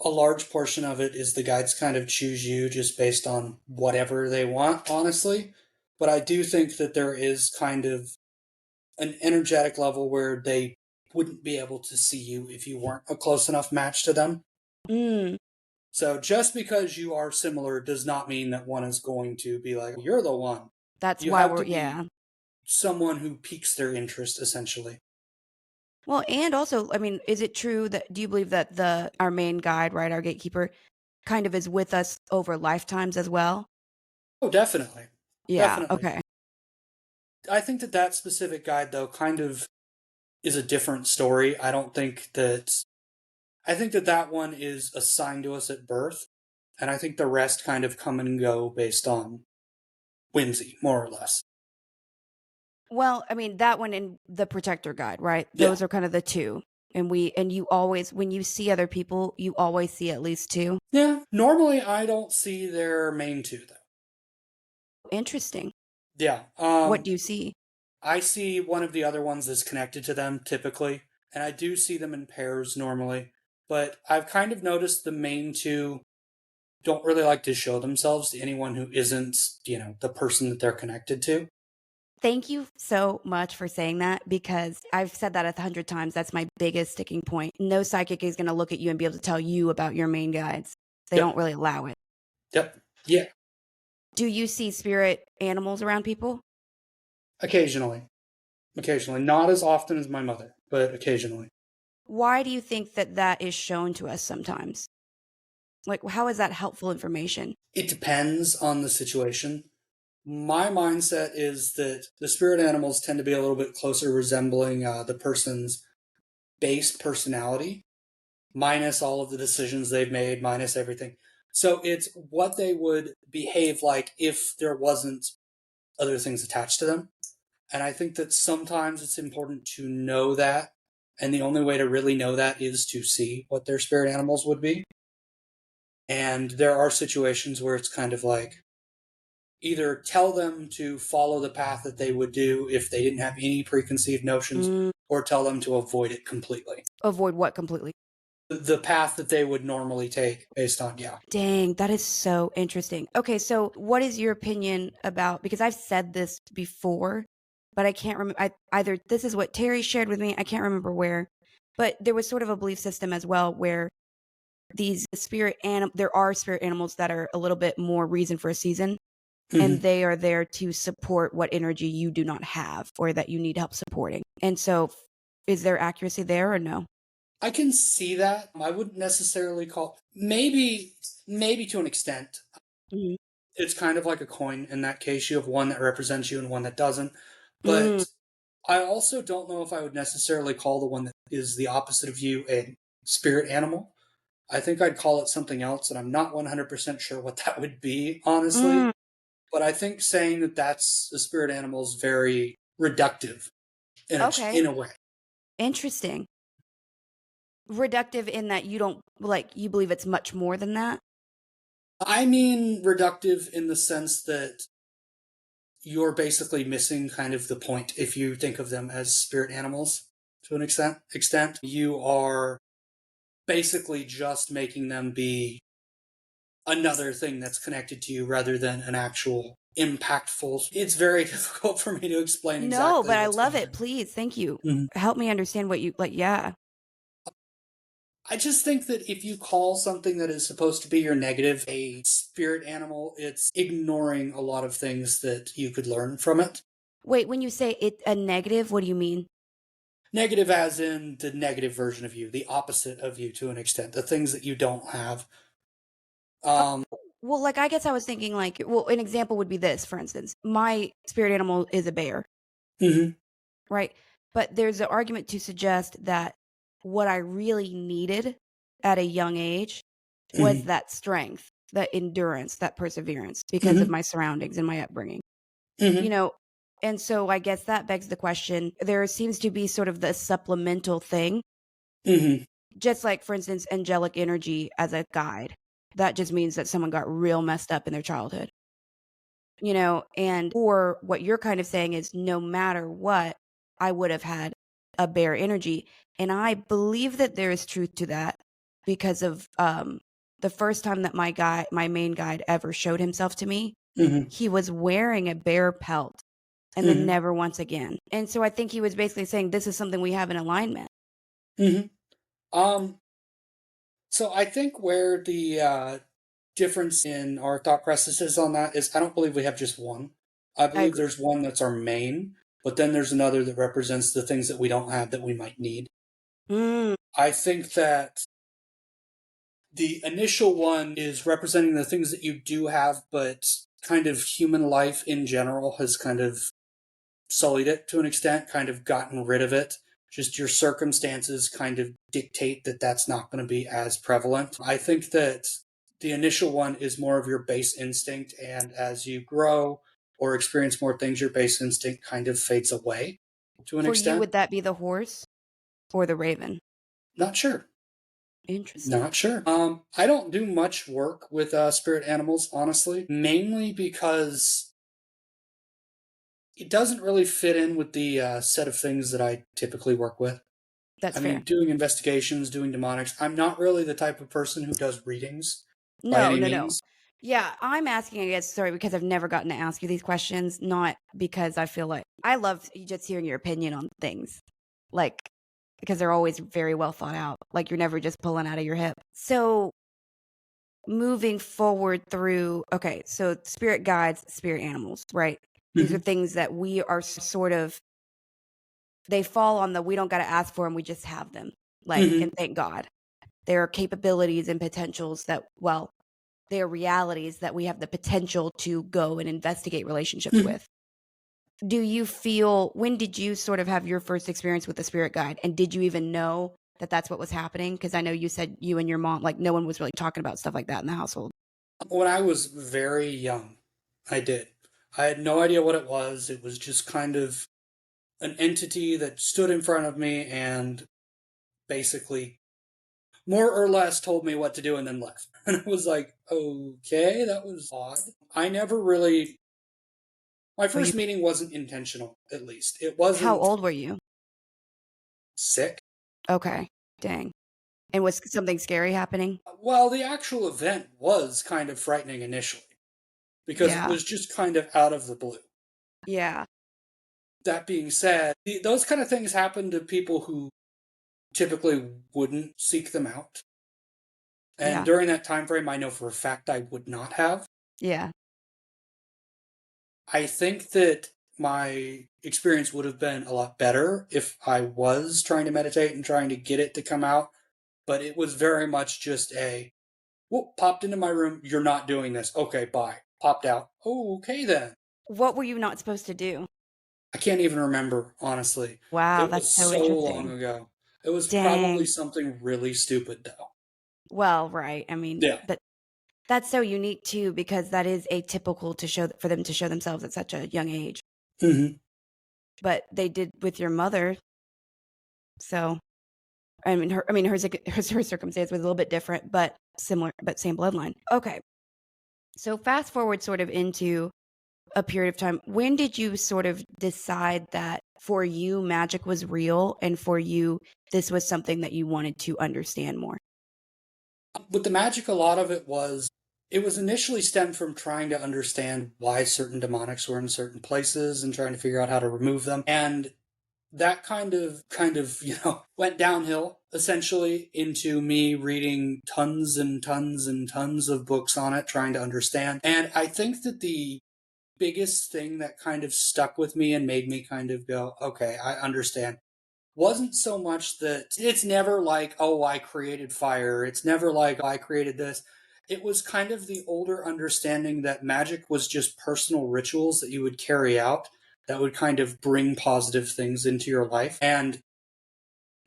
a large portion of it is the guides kind of choose you just based on whatever they want, honestly. But I do think that there is kind of an energetic level where they wouldn't be able to see you if you weren't a close enough match to them. So just because you are similar does not mean that one is going to be like, you're the one.
That's
you
why
have to be someone who piques their interest, essentially.
Well, and also, I mean, is it true do you believe that our main guide, right, our gatekeeper, kind of is with us over lifetimes as well?
Oh, definitely.
Yeah,
Definitely.
okay.
I think that specific guide, though, kind of is a different story. I think that one is assigned to us at birth, and I think the rest kind of come and go based on whimsy, more or less.
Well, I mean, that one and the protector guide, right?
Yeah.
Those are kind of the two. And you always, when you see other people, you always see at least two.
Yeah. Normally, I don't see their main two, though.
Interesting.
Yeah.
What do you see?
I see one of the other ones that's connected to them typically, and I do see them in pairs normally. But I've kind of noticed the main two don't really like to show themselves to anyone who isn't, the person that they're connected to.
Thank you so much for saying that, because I've said that 100 times. That's my biggest sticking point. No psychic is going to look at you and be able to tell you about your main guides. They don't really allow it.
Yep. Yeah.
Do you see spirit animals around people?
Occasionally. Occasionally. Not as often as my mother, but occasionally.
Why do you think that is shown to us sometimes? Like, how is that helpful information?
It depends on the situation. My mindset is that the spirit animals tend to be a little bit closer resembling the person's base personality, minus all of the decisions they've made, minus everything. So it's what they would behave like if there wasn't other things attached to them. And I think that sometimes it's important to know that. And the only way to really know that is to see what their spirit animals would be. And there are situations where it's kind of like, either tell them to follow the path that they would do if they didn't have any preconceived notions, or tell them to avoid it completely.
Avoid what completely?
The path that they would normally take based on, yeah.
Dang, that is so interesting. Okay, so what is your opinion about, because I've said this before, but I can't remember, either this is what Terri shared with me, I can't remember where, but there was sort of a belief system as well where there are spirit animals that are a little bit more reason for a season. Mm-hmm. And they are there to support what energy you do not have or that you need help supporting. And so is there accuracy there or no?
I can see that. I wouldn't necessarily call, maybe to an extent. Mm-hmm. It's kind of like a coin in that case. You have one that represents you and one that doesn't. But I also don't know if I would necessarily call the one that is the opposite of you a spirit animal. I think I'd call it something else, and I'm not 100% sure what that would be, honestly. But I think saying that that's a spirit animal is very reductive in a way.
Interesting. Reductive in that you don't, you believe it's much more than that?
I mean reductive in the sense that you're basically missing kind of the point if you think of them as spirit animals to an extent. You are basically just making them be another thing that's connected to you rather than an actual impactful. It's very difficult for me to explain exactly.
No, but I love it. Please, thank you. Mm-hmm. Help me understand what you like. Yeah.
I just think that if you call something that is supposed to be your negative a spirit animal, it's ignoring a lot of things that you could learn from it.
Wait, when you say it a negative, what do you mean?
Negative as in the negative version of you, the opposite of you to an extent, the things that you don't have.
Well, I guess I was thinking an example would be this, for instance. My spirit animal is a bear. Mm-hmm. Right? But there's an argument to suggest that what I really needed at a young age was that strength, that endurance, that perseverance because of my surroundings and my upbringing. And so I guess that begs the question, there seems to be sort of the supplemental thing. Just like, for instance, angelic energy as a guide. That just means that someone got real messed up in their childhood. Or what you're kind of saying is no matter what, I would have had a bear energy. And I believe that there is truth to that because of the first time that my main guide ever showed himself to me, he was wearing a bear pelt and then never once again. And so I think he was basically saying this is something we have in alignment.
So I think where the difference in our thought processes on that is I don't believe we have just one. I believe there's one that's our main, but then there's another that represents the things that we don't have that we might need. I think that the initial one is representing the things that you do have, but kind of human life in general has kind of sullied it to an extent, kind of gotten rid of it. Just your circumstances kind of dictate that that's not going to be as prevalent. I think that the initial one is more of your base instinct, and as you grow or experience more things, your base instinct kind of fades away to an
For you,
extent.
would that be the horse or the raven?
Not sure.
Interesting.
Not sure. I don't do much work with spirit animals, honestly, mainly because it doesn't really fit in with the set of things that I typically work with.
That's
I
fair.
mean, doing investigations, doing demonics. I'm not really the type of person who does readings by
No,
any
no, no.
means.
Yeah, I'm asking, I guess, sorry, because I've never gotten to ask you these questions, not because I feel like I love just hearing your opinion on things. Like, because they're always very well thought out. Like, you're never just pulling out of your hip. So, moving forward through, okay, so spirit guides, spirit animals, right? These are things that we are sort of, they fall on the we don't got to ask for them, we just have them. Like, and thank God. There are capabilities and potentials that, well, they are realities that we have the potential to go and investigate relationships with. Do you feel, when did you sort of have your first experience with the spirit guide? And did you even know that that's what was happening? Because I know you said you and your mom, like, no one was really talking about stuff like that in the household.
When I was very young, I did. I had no idea what it was. It was just kind of an entity that stood in front of me and basically more or less told me what to do and then left. And I was like, okay, that was odd. I never really. My
Well, you,
first meeting wasn't intentional, at least. It
how
wasn't
old were you?
sick.
Okay. Dang. And was something scary happening?
Well, the actual event was kind of frightening initially because it
Yeah.
was just kind of out of the blue.
Yeah.
That being said, those kind of things happen to people who typically wouldn't seek them out. And
Yeah.
during that time frame, I know for a fact I would not have.
Yeah.
I think that my experience would have been a lot better if I was trying to meditate and trying to get it to come out. But it was very much just a, whoop, popped into my room. You're not doing this. Okay, bye. Popped out. Oh, okay then.
What were you not supposed to do?
I can't even remember, honestly.
Wow,
It
that's
was
so
so long
interesting.
ago. It was probably
Dang.
something really stupid, though.
Well, right. I mean,
Yeah.
but that's so unique too, because that is atypical to show for them to show themselves at such a young age.
Mm-hmm.
But they did with your mother, so I mean, her circumstance was a little bit different, but similar, but same bloodline. Okay, so fast forward sort of into a period of time. When did you sort of decide that for you magic was real, and for you this was something that you wanted to understand more?
With the magic, a lot of it was initially stemmed from trying to understand why certain demonics were in certain places and trying to figure out how to remove them. And that went downhill essentially into me reading tons and tons and tons of books on it, trying to understand. And I think that the biggest thing that kind of stuck with me and made me kind of go, okay, I understand, wasn't so much that it's never like, oh, I created fire. It's never like, I created this. It was kind of the older understanding that magic was just personal rituals that you would carry out that would kind of bring positive things into your life. And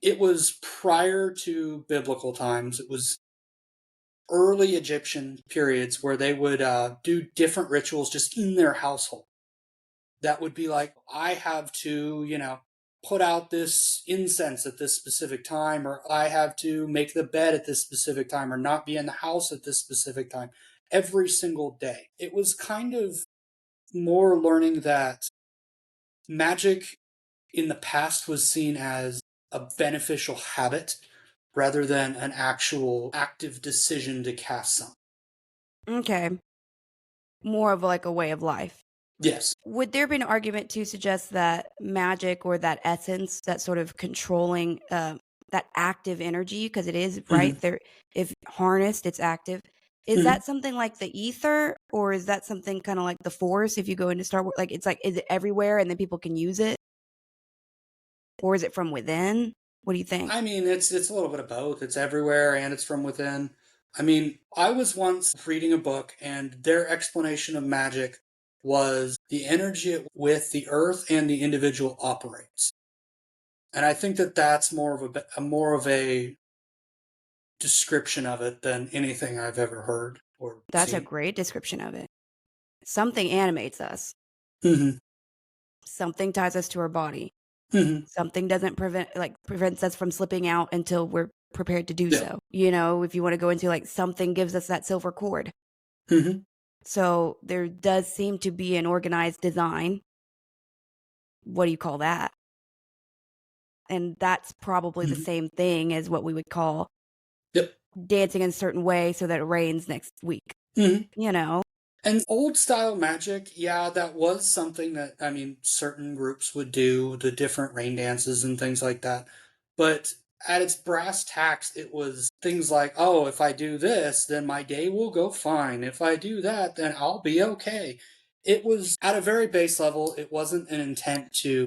it was prior to biblical times. It was early Egyptian periods where they would do different rituals just in their household. That would be like, I have to, put out this incense at this specific time, or I have to make the bed at this specific time, or not be in the house at this specific time, every single day. It was kind of more learning that magic in the past was seen as a beneficial habit rather than an actual active decision to cast something.
Okay, more of like a way of life.
Yes.
Would there be an argument to suggest that magic or that essence, that sort of controlling that active energy, because it is right
Mm-hmm.
there, if harnessed, it's active. Is
Mm-hmm.
that something like the ether, or is that something kind of like the force? If you go into Star Wars, like it's like, is it everywhere and then people can use it, or is it from within? What do you think?
I mean, it's a little bit of both. It's everywhere and it's from within. I mean, I was once reading a book and their explanation of magic was the energy with the earth and the individual operates. And I think that that's more of a description of it than anything I've ever heard or
That's a
seen.
great description of it. Something animates us.
Mm-hmm.
Something ties us to our body.
Mm-hmm.
Something doesn't prevents us from slipping out until we're prepared to do
Yeah.
so. You know, if you want to go into like something gives us that silver cord.
Mm-hmm.
So there does seem to be an organized design. What do you call that? And that's probably the
Mm-hmm.
same thing as what we would call
Yep.
dancing in a certain way so that it rains next week.
Mm-hmm.
You know?
And old style magic, yeah, that was something that, I mean, certain groups would do, the different rain dances and things like that. But at its brass tacks, it was things like, oh, if I do this, then my day will go fine. If I do that, then I'll be okay. It was at a very base level, it wasn't an intent to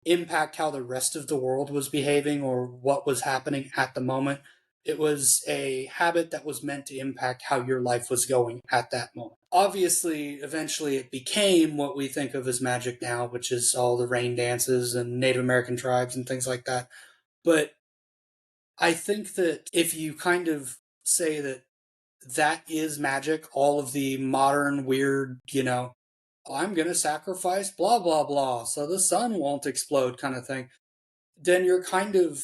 impact how the rest of the world was behaving or what was happening at the moment. It was a habit that was meant to impact how your life was going at that moment. Obviously, eventually it became what we think of as magic now, which is all the rain dances and Native American tribes and things like that. But I think that if you kind of say that that is magic, all of the modern weird, I'm going to sacrifice blah, blah, blah, so the sun won't explode kind of thing, then you're kind of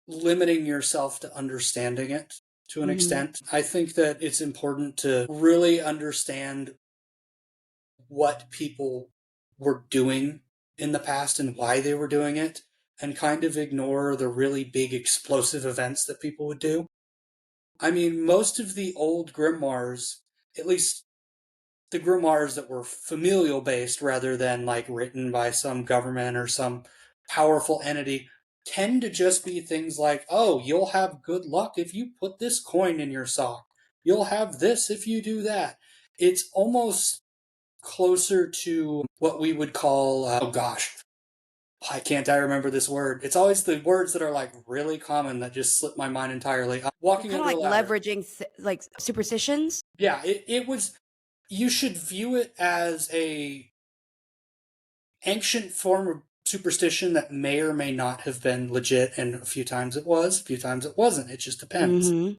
limiting yourself to understanding it to an
Mm-hmm.
extent. I think that it's important to really understand what people were doing in the past and why they were doing it, and kind of ignore the really big explosive events that people would do. I mean, most of the old grimoires, at least the grimoires that were familial based rather than like written by some government or some powerful entity, tend to just be things like, oh, you'll have good luck if you put this coin in your sock. You'll have this if you do that. It's almost closer to what we would call, oh gosh, why can't I remember this word? It's always the words that are like really common that just slip my mind entirely.
Well,
Walking
kind of
under a
like
ladder.
leveraging like superstitions.
Yeah, it was, you should view it as a ancient form of superstition that may or may not have been legit, and a few times it was, a few times it wasn't. It just depends.
Mm-hmm.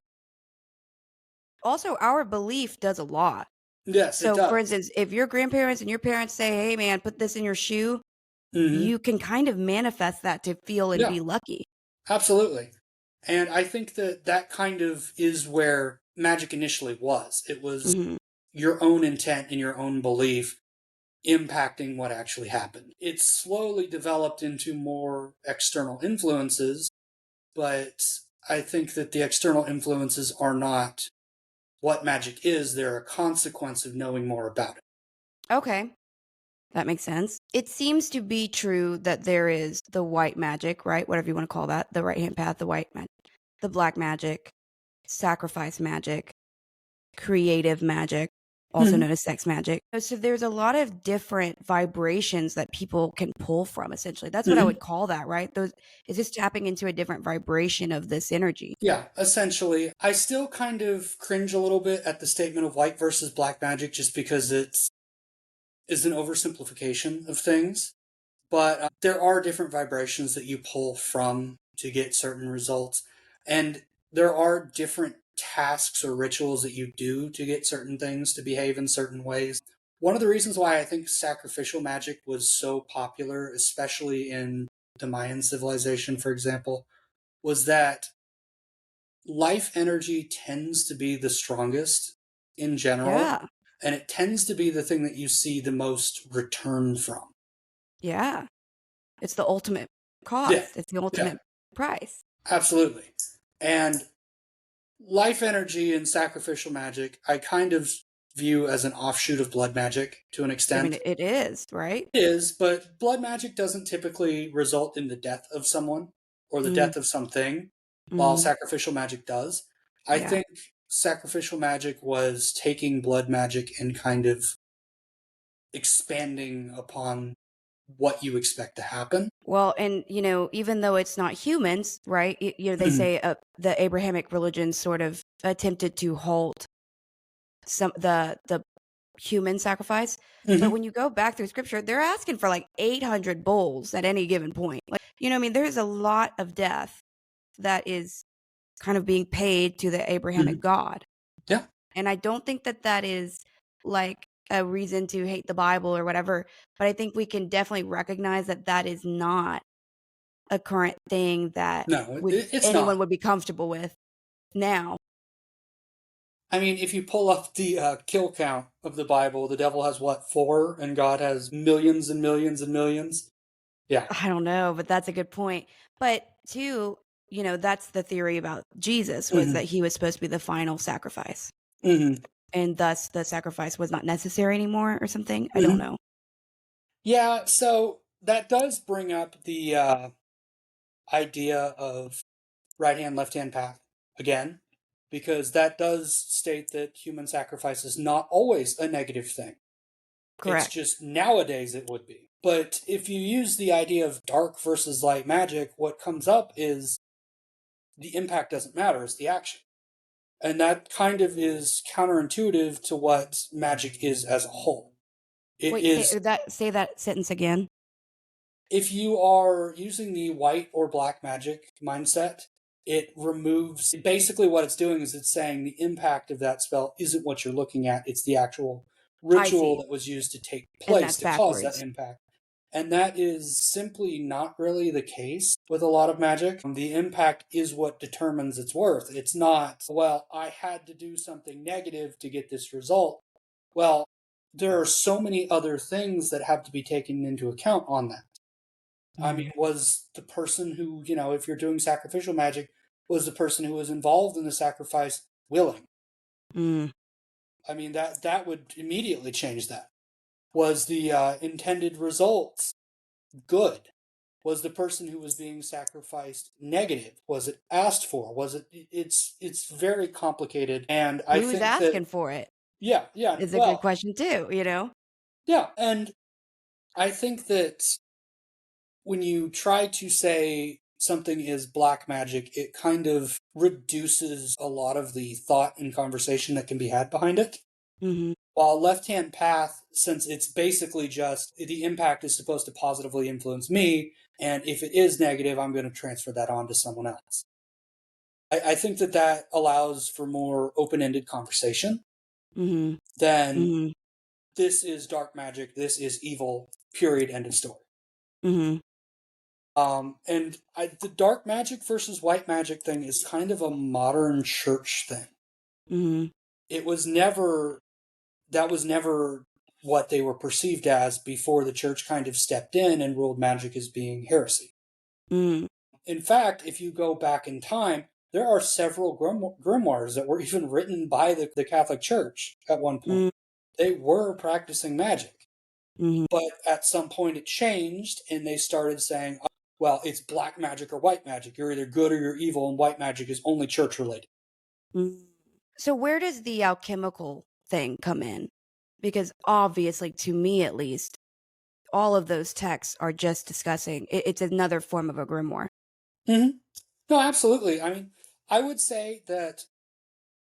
Also, our belief does a lot.
Yes, it
So, for
does.
instance, if your grandparents and your parents say, "Hey, man, put this in your shoe,"
Hmm.
you can kind of manifest that to feel and
Yeah,
be lucky.
absolutely. And I think that that kind of is where magic initially was. It was
Mm-hmm.
your own intent and your own belief impacting what actually happened. It slowly developed into more external influences, but I think that the external influences are not what magic is, they're a consequence of knowing more about it.
Okay, that makes sense. It seems to be true that there is the white magic, right? Whatever you want to call that, the right hand path, the white magic, the black magic, sacrifice magic, creative magic, also
Mm-hmm.
known as sex magic. So there's a lot of different vibrations that people can pull from, essentially. That's what I
Mm-hmm.
would call that, right? Those is just tapping into a different vibration of this energy.
Yeah, essentially. I still kind of cringe a little bit at the statement of white versus black magic just because it is an oversimplification of things. But there are different vibrations that you pull from to get certain results. And there are different tasks or rituals that you do to get certain things to behave in certain ways. One of the reasons why I think sacrificial magic was so popular, especially in the Mayan civilization, for example, was that life energy tends to be the strongest in general,
Yeah.
and it tends to be the thing that you see the most return from.
Yeah. It's the ultimate
Yeah,
cost. It's the
yeah,
ultimate price.
absolutely. And life energy and sacrificial magic, I kind of view as an offshoot of blood magic to an
I mean,
extent.
it is, right?
It is, but blood magic doesn't typically result in the death of someone or the
Mm,
death of something, while
mm,
sacrificial magic does. I
yeah.
think sacrificial magic was taking blood magic and kind of expanding upon what you expect to happen.
Well, and even though it's not humans, right? They
Mhm.
say the Abrahamic religion sort of attempted to halt some the human sacrifice. But
Hmm.
when you go back through scripture, they're asking for like 800 bulls at any given point. Like, you know, I mean, there's a lot of death that is kind of being paid to the Abrahamic
Hmm.
God.
Yeah.
And I don't think that that is like a reason to hate the Bible or whatever. But I think we can definitely recognize that that is not a current thing that
No,
would
it's
anyone
not.
would be comfortable with now.
I mean, if you pull up the kill count of the Bible, the devil has what, 4, and God has millions and millions and millions. Yeah.
I don't know, but that's a good point. But too, you know, that's the theory about Jesus, was
Hmm.
that he was supposed to be the final sacrifice.
Hmm.
And thus the sacrifice was not necessary anymore or something. I don't
Hmm.
know.
Yeah. So that does bring up the idea of right hand, left hand path again, because that does state that human sacrifice is not always a negative thing. It's
Correct.
just nowadays it would be. But if you use the idea of dark versus light magic, what comes up is the impact doesn't matter, it's the action. And that kind of is counterintuitive to what magic is as a whole. It
Wait,
is,
say that sentence again.
if you are using the white or black magic mindset, it removes, basically what it's doing is it's saying the impact of that spell isn't what you're looking at, it's the actual
I
ritual
see.
that was used to take
And
place
that's
to cause that
backwards.
impact. And that is simply not really the case with a lot of magic. The impact is what determines its worth. It's not, well, I had to do something negative to get this result. Well, there are so many other things that have to be taken into account on that. I
Mm.
mean, was the person who, if you're doing sacrificial magic, was the person who was involved in the sacrifice willing?
Mm.
I mean, that would immediately change that. Was the intended results good? Was the person who was being sacrificed negative? Was it asked for? Was it? It's very complicated, and I
Who's
think that
asking for it
yeah,
is a good
well,
question too, you know?
yeah, and I think that when you try to say something is black magic, it kind of reduces a lot of the thought and conversation that can be had behind it.
Hmm.
While left hand path, since it's basically just the impact is supposed to positively influence me, and if it is negative, I'm going to transfer that on to someone else. I think that that allows for more open ended conversation
Hmm.
than
Hmm.
this is dark magic, this is evil, period, end of story.
Hmm.
The dark magic versus white magic thing is kind of a modern church thing.
Hmm.
It was never, that was never what they were perceived as before the church kind of stepped in and ruled magic as being heresy.
Hmm.
In fact, if you go back in time, there are several grimoires that were even written by the Catholic Church at one point.
Hmm.
They were practicing magic.
Hmm.
But at some point it changed and they started saying, "Oh, well, it's black magic or white magic. You're either good or you're evil, and white magic is only church related."
Mm. So where does the alchemical thing come in? Because obviously, to me at least, all of those texts are just discussing it's another form of a grimoire.
Hmm. No, absolutely. I mean, I would say that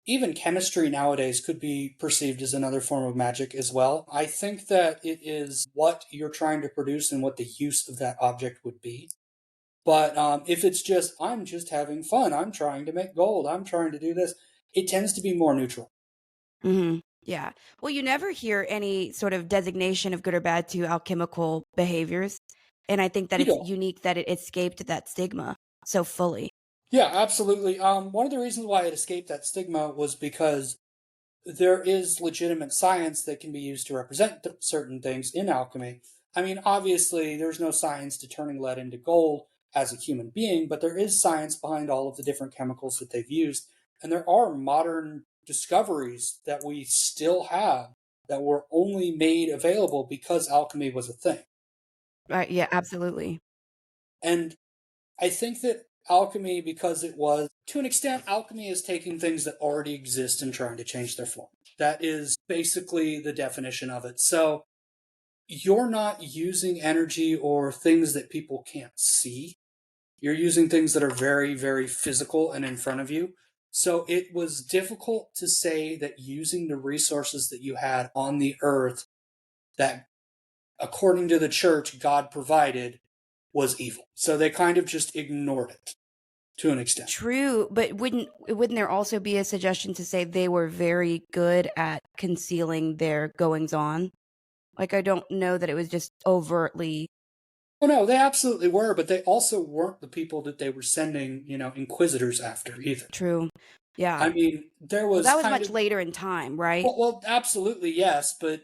even chemistry nowadays could be perceived as another form of magic as well. I think that it is what you're trying to produce and what the use of that object would be. But if it's just, I'm just having fun, I'm trying to make gold, I'm trying to do this, it tends to be more neutral.
Hmm. Yeah. Well, you never hear any sort of designation of good or bad to alchemical behaviors. And I think that
You
it's
don't.
unique that it escaped that stigma so fully.
Yeah, absolutely. One of the reasons why it escaped that stigma was because there is legitimate science that can be used to represent certain things in alchemy. I mean, obviously, there's no science to turning lead into gold as a human being, but there is science behind all of the different chemicals that they've used. And there are modern discoveries that we still have that were only made available because alchemy was a thing.
Right. Yeah, absolutely.
And I think that alchemy, because it was, to an extent, alchemy is taking things that already exist and trying to change their form. That is basically the definition of it. So you're not using energy or things that people can't see. You're using things that are very, very physical and in front of you. So it was difficult to say that using the resources that you had on the earth that, according to the church, God provided was evil. So they kind of just ignored it to an extent.
True, but wouldn't there also be a suggestion to say they were very good at concealing their goings on? Like, I don't know that it was just overtly.
Oh no, they absolutely were, but they also weren't the people that they were sending, inquisitors after either.
True. Yeah.
I mean, there
Well,
was
that was
kind
much
of
later in time, right?
well, absolutely yes, but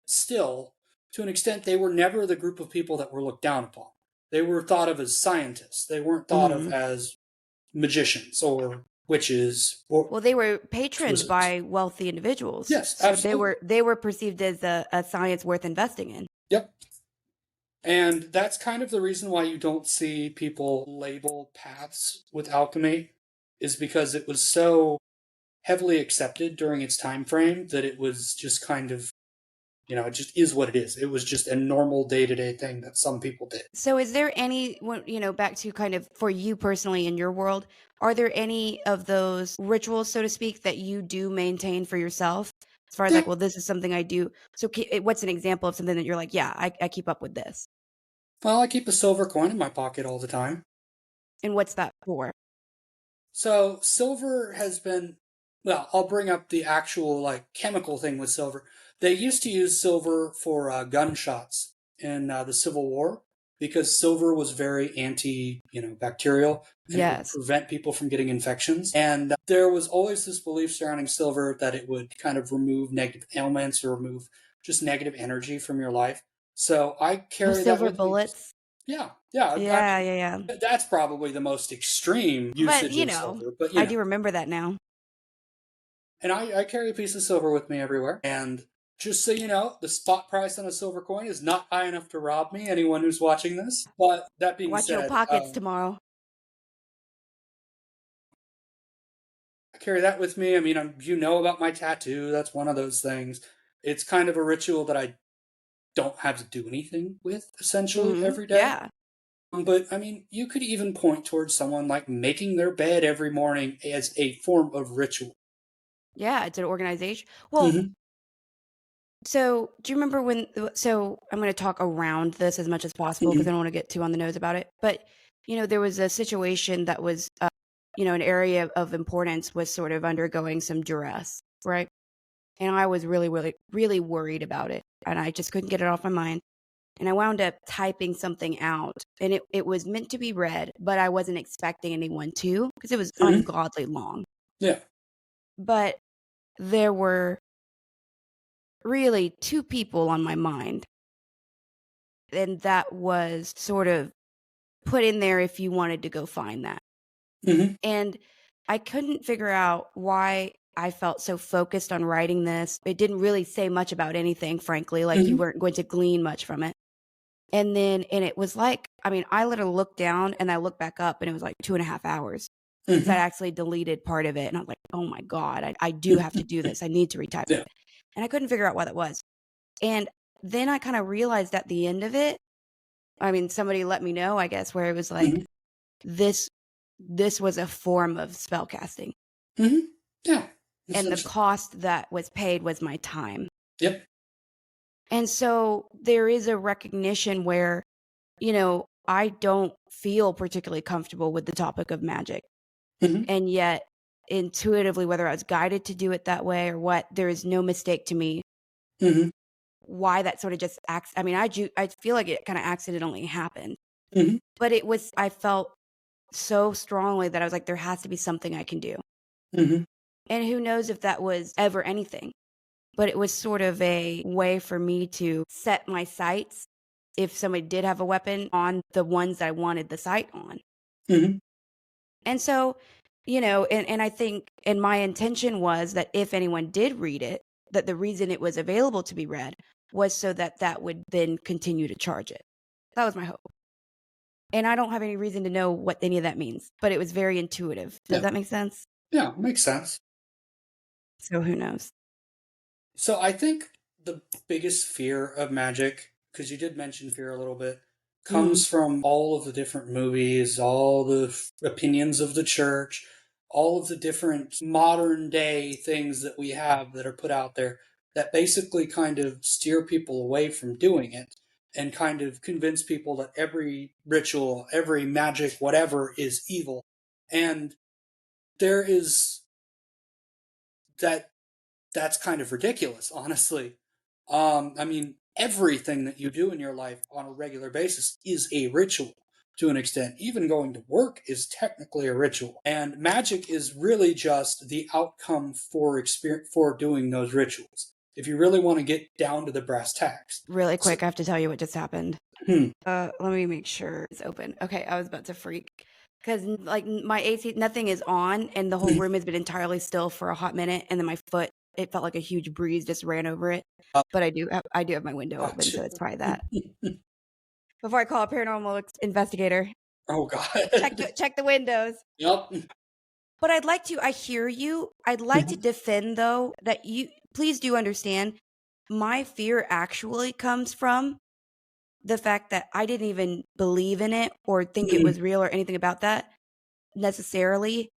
still, to an extent, they were never the group of people that were looked down upon. They were thought of as scientists. They weren't thought of
Mhm.
as magicians or witches or
Well, they were patroned
exorcists.
by wealthy individuals,
Yes,
so
absolutely.
they were perceived as a science worth investing in.
Yep. And that's kind of the reason why you don't see people label paths with alchemy, is because it was so heavily accepted during its time frame that it was just kind of, it just is what it is. It was just a normal day-to-day thing that some people did.
So is there any, back to kind of for you personally in your world, are there any of those rituals, so to speak, that you do maintain for yourself? As far as
Yeah.
like, well, this is something I do. So what's an example of something that you're like, yeah, I keep up with this?
Well, I keep a silver coin in my pocket all the time.
And what's that for?
So silver has been, well, I'll bring up the actual chemical thing with silver. They used to use silver for gunshots in the Civil War because silver was very bacterial and it would
Yes.
prevent people from getting infections. And there was always this belief surrounding silver that it would kind of remove negative ailments or remove just negative energy from your life. So I
Oh,
carry that
silver
with me.
bullets.
Yeah, yeah. I
Yeah,
mean,
yeah, yeah.
that's probably the most extreme
But
usage of silver, but
I do remember that now.
and I carry a piece of silver with me everywhere. And just so you know, the spot price on a silver coin is not high enough to rob me, anyone who's watching this. But that being
Watch your
said,
pockets tomorrow.
I carry that with me. I mean, you know about my tattoo. That's one of those things. It's kind of a ritual that I don't have to do anything with, essentially,
Mm-hmm.
every day.
Yeah.
But I mean, you could even point towards someone like making their bed every morning as a form of ritual.
Yeah, it's an organization. Well,
Mm-hmm.
so do you remember when? So I'm going to talk around this as much as possible because I
Mm-hmm.
don't want to get too on the nose about it. But there was a situation that was, an area of importance was sort of undergoing some duress, right? And I was really, really, really worried about it, and I just couldn't get it off my mind. And I wound up typing something out, and it was meant to be read, but I wasn't expecting anyone to because it was
Mm-hmm.
ungodly long.
Yeah.
But there were really two people on my mind. And that was sort of put in there if you wanted to go find that.
Mm-hmm.
And I couldn't figure out why I felt so focused on writing this. It didn't really say much about anything, frankly, like you
Mm-hmm.
weren't going to glean much from it. And it was like, I mean, I literally looked down and I looked back up and it was like 2.5 hours because
Mm-hmm.
I'd actually deleted part of it. And I was like, oh my God, I do have to do this. I need to retype
Yeah.
it. And I couldn't figure out what that was. And then I kind of realized at the end of it, I mean, somebody let me know, I guess, where it was like,
Mm-hmm.
this was a form of spell casting.
Mm-hmm. Yeah.
And the
Essentially.
cost that was paid was my time.
Yep.
And so there is a recognition where, I don't feel particularly comfortable with the topic of magic.
Mm-hmm.
And yet, intuitively, whether I was guided to do it that way or what, there is no mistake to me
Mm-hmm.
why that sort of just acts. I mean, I feel like it kind of accidentally happened,
Mm-hmm.
but I felt so strongly that I was like, there has to be something I can do.
Mm-hmm.
And who knows if that was ever anything, but it was sort of a way for me to set my sights, if somebody did have a weapon, on the ones that I wanted the sight on.
Mm-hmm.
And so, and I think, and my intention was that if anyone did read it, that the reason it was available to be read was so that that would then continue to charge it. That was my hope. And I don't have any reason to know what any of that means, but it was very intuitive. Does
Yeah.
that make sense?
Yeah. Makes sense.
So who knows?
So I think the biggest fear of magic, because you did mention fear a little bit,
Mm-hmm.
comes from all of the different movies, all the opinions of the church, all of the different modern day things that we have that are put out there that basically kind of steer people away from doing it and kind of convince people that every ritual, every magic, whatever is evil. And there is that's kind of ridiculous, honestly. I mean, everything that you do in your life on a regular basis is a ritual to an extent. Even going to work is technically a ritual. And magic is really just the outcome for doing those rituals. If you really want to get down to the brass tacks.
Really
So,
quick, I have to tell you what just happened.
hmm.
Let me make sure it's open. Okay, I was about to freak because like my AC, nothing is on, and the whole room has been entirely still for a hot minute, and then my foot, it felt like a huge breeze just ran over it. But I do have my window open, so it's probably that. Before I call a paranormal investigator,
Oh, God.
check the windows.
Yep.
But I hear you. I'd like to defend, though, that you, please do understand, my fear actually comes from the fact that I didn't even believe in it or think it was real or anything about that necessarily.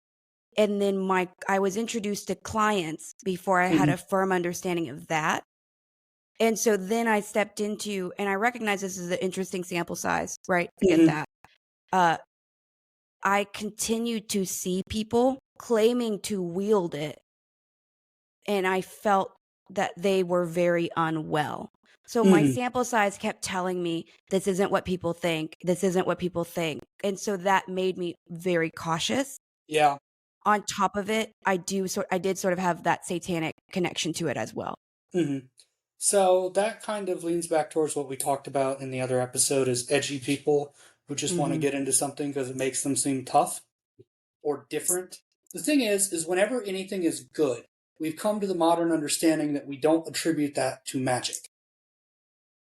And then I was introduced to clients before I had a firm understanding of that. And so then I stepped into, and I recognize this is an interesting sample size, right? I get that. I continued to see people claiming to wield it, and I felt that they were very unwell. So my sample size kept telling me, this isn't what people think. This isn't what people think. And so that made me very cautious.
Yeah.
On top of it, I did sort of have that satanic connection to it as well.
So that kind of leans back towards what we talked about in the other episode is edgy people who just want to get into something because it makes them seem tough or different. The thing is whenever anything is good, we've come to the modern understanding that we don't attribute that to magic.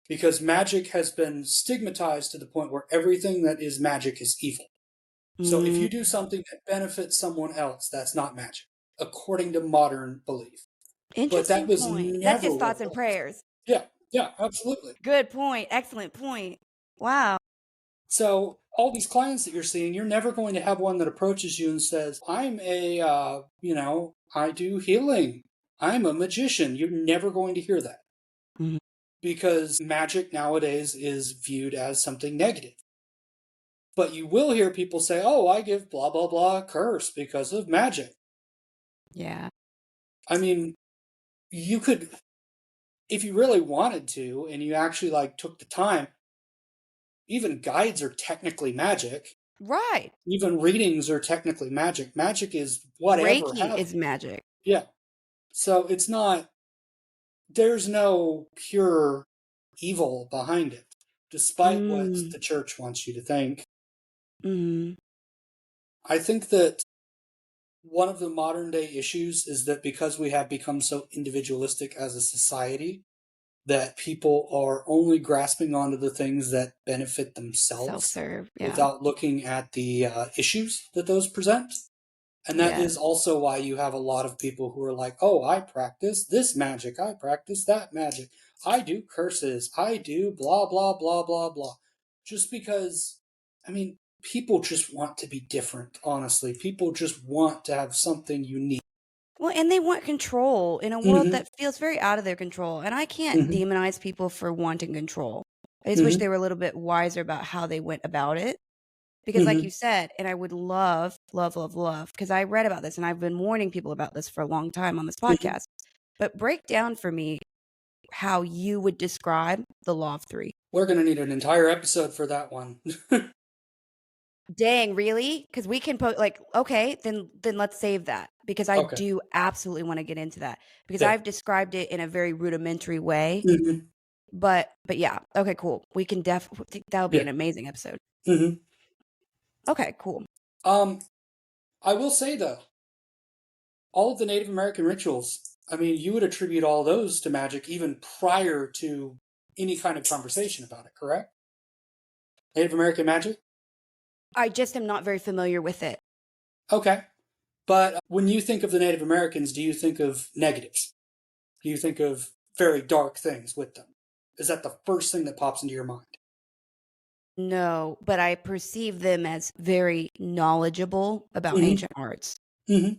Because magic has been stigmatized to the point where everything that is magic is evil. So if you do something that benefits someone else, that's not magic, according to modern belief. But that
Interesting
was
point.
never
That's just
what
thoughts
it
and
was.
prayers.
Yeah, absolutely.
Good point. Excellent point. Wow.
So all these clients that you're seeing, you're never going to have one that approaches you and says, I'm I do healing. I'm a magician. You're never going to hear that. Because magic nowadays is viewed as something negative. But you will hear people say, oh, I give blah, blah, blah a curse because of magic.
Yeah.
I mean, you could, if you really wanted to, and you actually took the time, even guides are technically magic.
Right.
Even readings are technically magic. Magic is whatever
Reiki
have
is magic.
Yeah. So it's not, there's no pure evil behind it, despite what the church wants you to think. I think that one of the modern day issues is that because we have become so individualistic as a society, that people are only grasping onto the things that benefit themselves
Self-serve. Yeah.
without looking at the issues that those present. And that is also why you have a lot of people who are like, oh, I practice this magic, I practice that magic, I do curses, I do blah, blah, blah, blah, blah. Just because, I mean, people just want to be different, honestly. People just want to have something unique.
Well, and they want control in a world that feels very out of their control. And I can't demonize people for wanting control. I just wish they were a little bit wiser about how they went about it. Because like you said, and I would love, love, love, love, because I read about this and I've been warning people about this for a long time on this podcast. But break down for me how you would describe the Law of Three.
We're going to need an entire episode for that one.
Dang, really? Because we can put okay, then let's save that because I do absolutely want to get into that because I've described it in a very rudimentary way. But yeah, okay, cool. We can definitely, that would be an amazing episode. Okay, cool.
I will say though, all of the Native American rituals, I mean, you would attribute all those to magic even prior to any kind of conversation about it, correct? Native American magic?
I just am not very familiar with it.
Okay. But when you think of the Native Americans, do you think of negatives? Do you think of very dark things with them? Is that the first thing that pops into your mind?
No, but I perceive them as very knowledgeable about ancient arts.
Mm-hmm.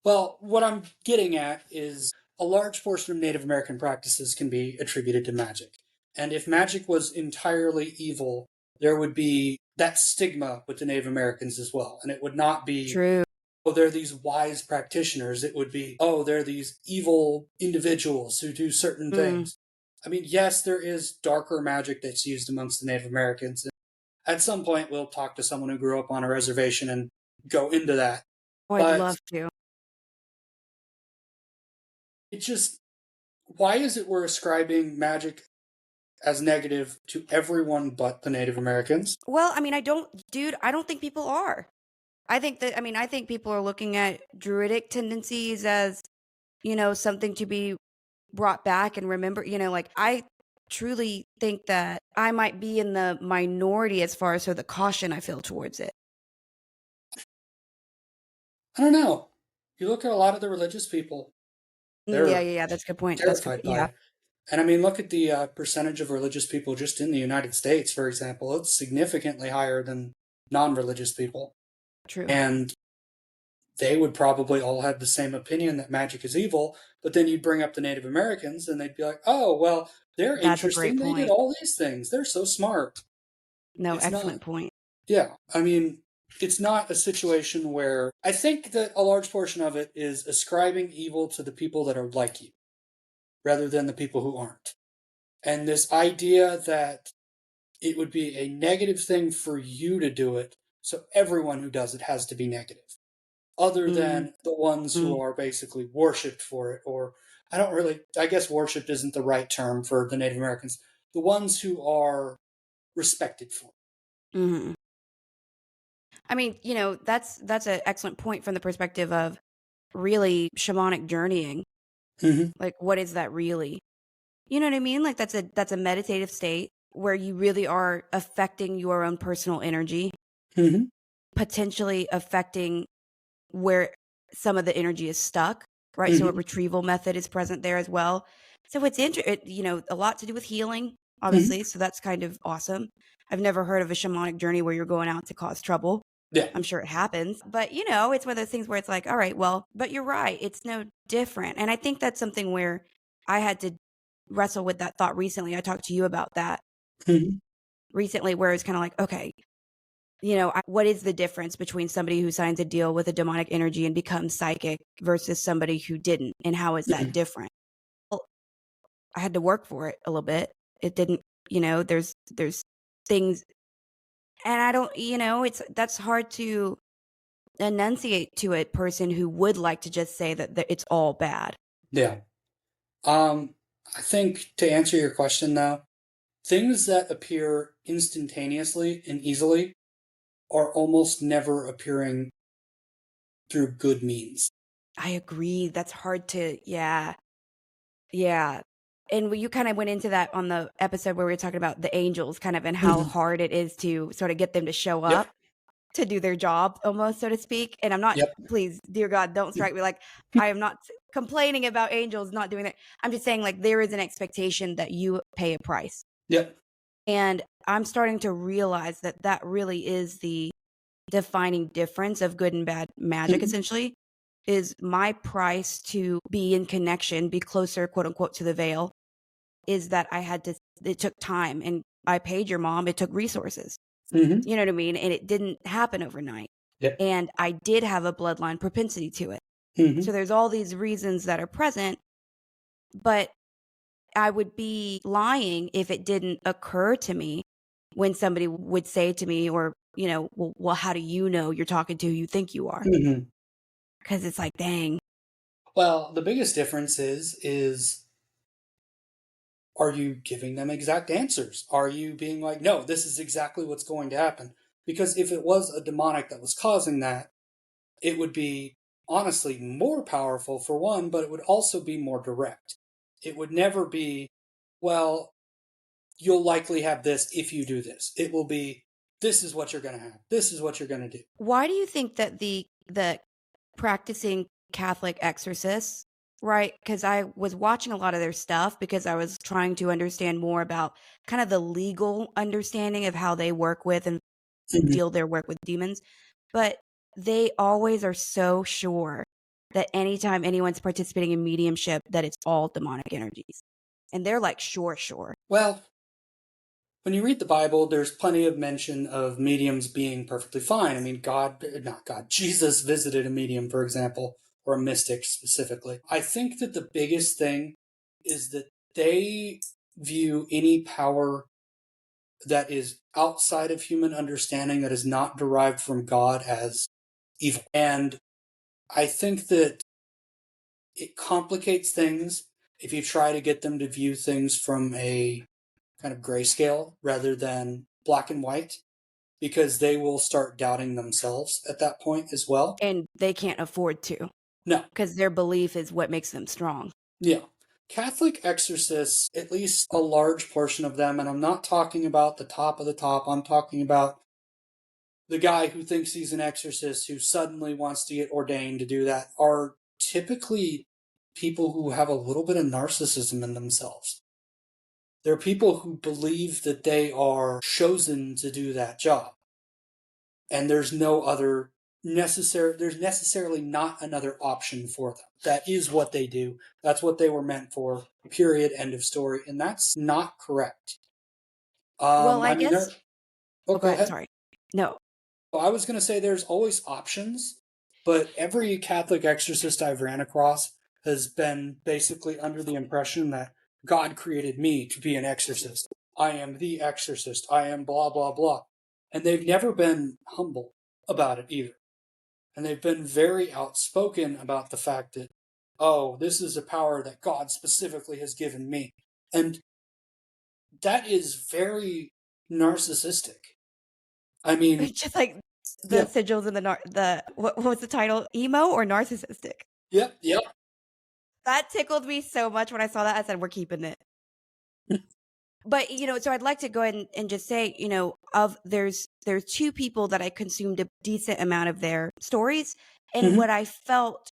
Well, what I'm getting at is a large portion of Native American practices can be attributed to magic. And if magic was entirely evil, there would be that stigma with the Native Americans as well. And it would not be,
True.
oh, they're these wise practitioners. It would be, oh, they're these evil individuals who do certain
Mm.
things. I mean, yes, there is darker magic that's used amongst the Native Americans. At some point, we'll talk to someone who grew up on a reservation and go into that.
Oh, I'd
But
love to.
it just, why is it we're ascribing magic as negative to everyone but the Native Americans?
Well, I mean, I don't think people are. I think people are looking at druidic tendencies as, something to be brought back and remember, like I truly think that I might be in the minority as far as the caution I feel towards it.
I don't know. You look at a lot of the religious people,
Yeah,
they're
yeah, that's a good point.
terrified by
Yeah,
it. And I mean, look at the percentage of religious people just in the United States, for example. It's significantly higher than non religious people.
true.
And they would probably all have the same opinion that magic is evil. But then you'd bring up the Native Americans and they'd be like, oh, well, they're
That's a great
interesting. They did
point.
all these things. They're so smart.
No,
It's not,
excellent point.
yeah. I mean, it's not a situation where I think that a large portion of it is ascribing evil to the people that are like you rather than the people who aren't. And this idea that it would be a negative thing for you to do it, so everyone who does it has to be negative, other
Mm,
than the ones who
mm,
are basically worshipped for it, or I guess worshipped isn't the right term for the Native Americans, the ones who are respected for
mm. I mean, that's an excellent point from the perspective of really shamanic journeying.
it. Mm-hmm.
Like, what is that really? You know what I mean? Like that's a meditative state where you really are affecting your own personal energy,
Mm-hmm.
potentially affecting where some of the energy is stuck, right? So a
Mm-hmm.
retrieval method is present there as well. So it's a lot to do with healing,
Mm-hmm.
obviously. So that's kind of awesome. I've never heard of a shamanic journey where you're going out to cause trouble.
Yeah.
I'm sure it happens, but it's one of those things where it's like, all right, well, but you're right. It's no different. And I think that's something where I had to wrestle with that thought recently. I talked to you about that
Mm-hmm.
recently, where it's kind of like, okay, what is the difference between somebody who signs a deal with a demonic energy and becomes psychic versus somebody who didn't? And how is that
Mm-hmm.
different? Well, I had to work for it a little bit. It didn't, there's things, and I don't, that's hard to enunciate to a person who would like to just say that it's all bad.
Yeah. I think to answer your question though, things that appear instantaneously and easily are almost never appearing through good means.
I agree. That's hard to, yeah. Yeah. And you kind of went into that on the episode where we were talking about the angels kind of and how
Mm-hmm.
hard it is to sort of get them to show
Yep.
up to do their job almost, so to speak. And I'm not,
Yep.
please, dear God, don't strike me. Like, I am not complaining about angels not doing that. I'm just saying, like, there is an expectation that you pay a price.
Yep.
And I'm starting to realize that that really is the defining difference of good and bad magic,
Mm-hmm.
essentially, is my price to be in connection, be closer, quote unquote, to the veil, is that it took time, and I paid your mom. It took resources.
Mm-hmm.
You know what I mean? And it didn't happen overnight.
Yep.
And I did have a bloodline propensity to it.
Mm-hmm.
So there's all these reasons that are present, but I would be lying if it didn't occur to me when somebody would say to me, or, well, how do you know you're talking to who you think you are?
Mm-hmm.
Because it's like, dang.
Well, the biggest difference is are you giving them exact answers? Are you being like, no, this is exactly what's going to happen? Because if it was a demonic that was causing that, it would be honestly more powerful for one, but it would also be more direct. It would never be, well, you'll likely have this if you do this. It will be, this is what you're going to have. This is what you're going to do.
Why do you think that the practicing Catholic exorcists, right? Because I was watching a lot of their stuff because I was trying to understand more about kind of the legal understanding of how they work with and
Mm-hmm.
deal their work with demons. But they always are so sure that anytime anyone's participating in mediumship, that it's all demonic energies. And they're like, sure.
Well, when you read the Bible, there's plenty of mention of mediums being perfectly fine. I mean, Jesus visited a medium, for example, or a mystic specifically. I think that the biggest thing is that they view any power that is outside of human understanding, that is not derived from God, as evil. And I think that it complicates things if you try to get them to view things from a kind of grayscale rather than black and white, because they will start doubting themselves at that point as well.
And they can't afford to.
No.
Because their belief is what makes them strong.
Yeah. Catholic exorcists, at least a large portion of them, and I'm not talking about the top of the top, I'm talking about the guy who thinks he's an exorcist who suddenly wants to get ordained to do that, are typically people who have a little bit of narcissism in themselves. They're people who believe that they are chosen to do that job. And there's necessarily not another option for them. That is what they do. That's what they were meant for. Period. End of story. And that's not correct.
Well, I guess.
Go ahead.
Sorry. No.
Well, I was going to say there's always options, but every Catholic exorcist I've ran across has been basically under the impression that God created me to be an exorcist. I am the exorcist. I am blah, blah, blah. And they've never been humble about it either. And they've been very outspoken about the fact that, oh, this is a power that God specifically has given me. And that is very narcissistic. I mean,
It's just like the sigils and what was the title? Emo or narcissistic?
Yep.
That tickled me so much when I saw that. I said, we're keeping it. But, so I'd like to go ahead and just say, there's two people that I consumed a decent amount of their stories. And what I felt,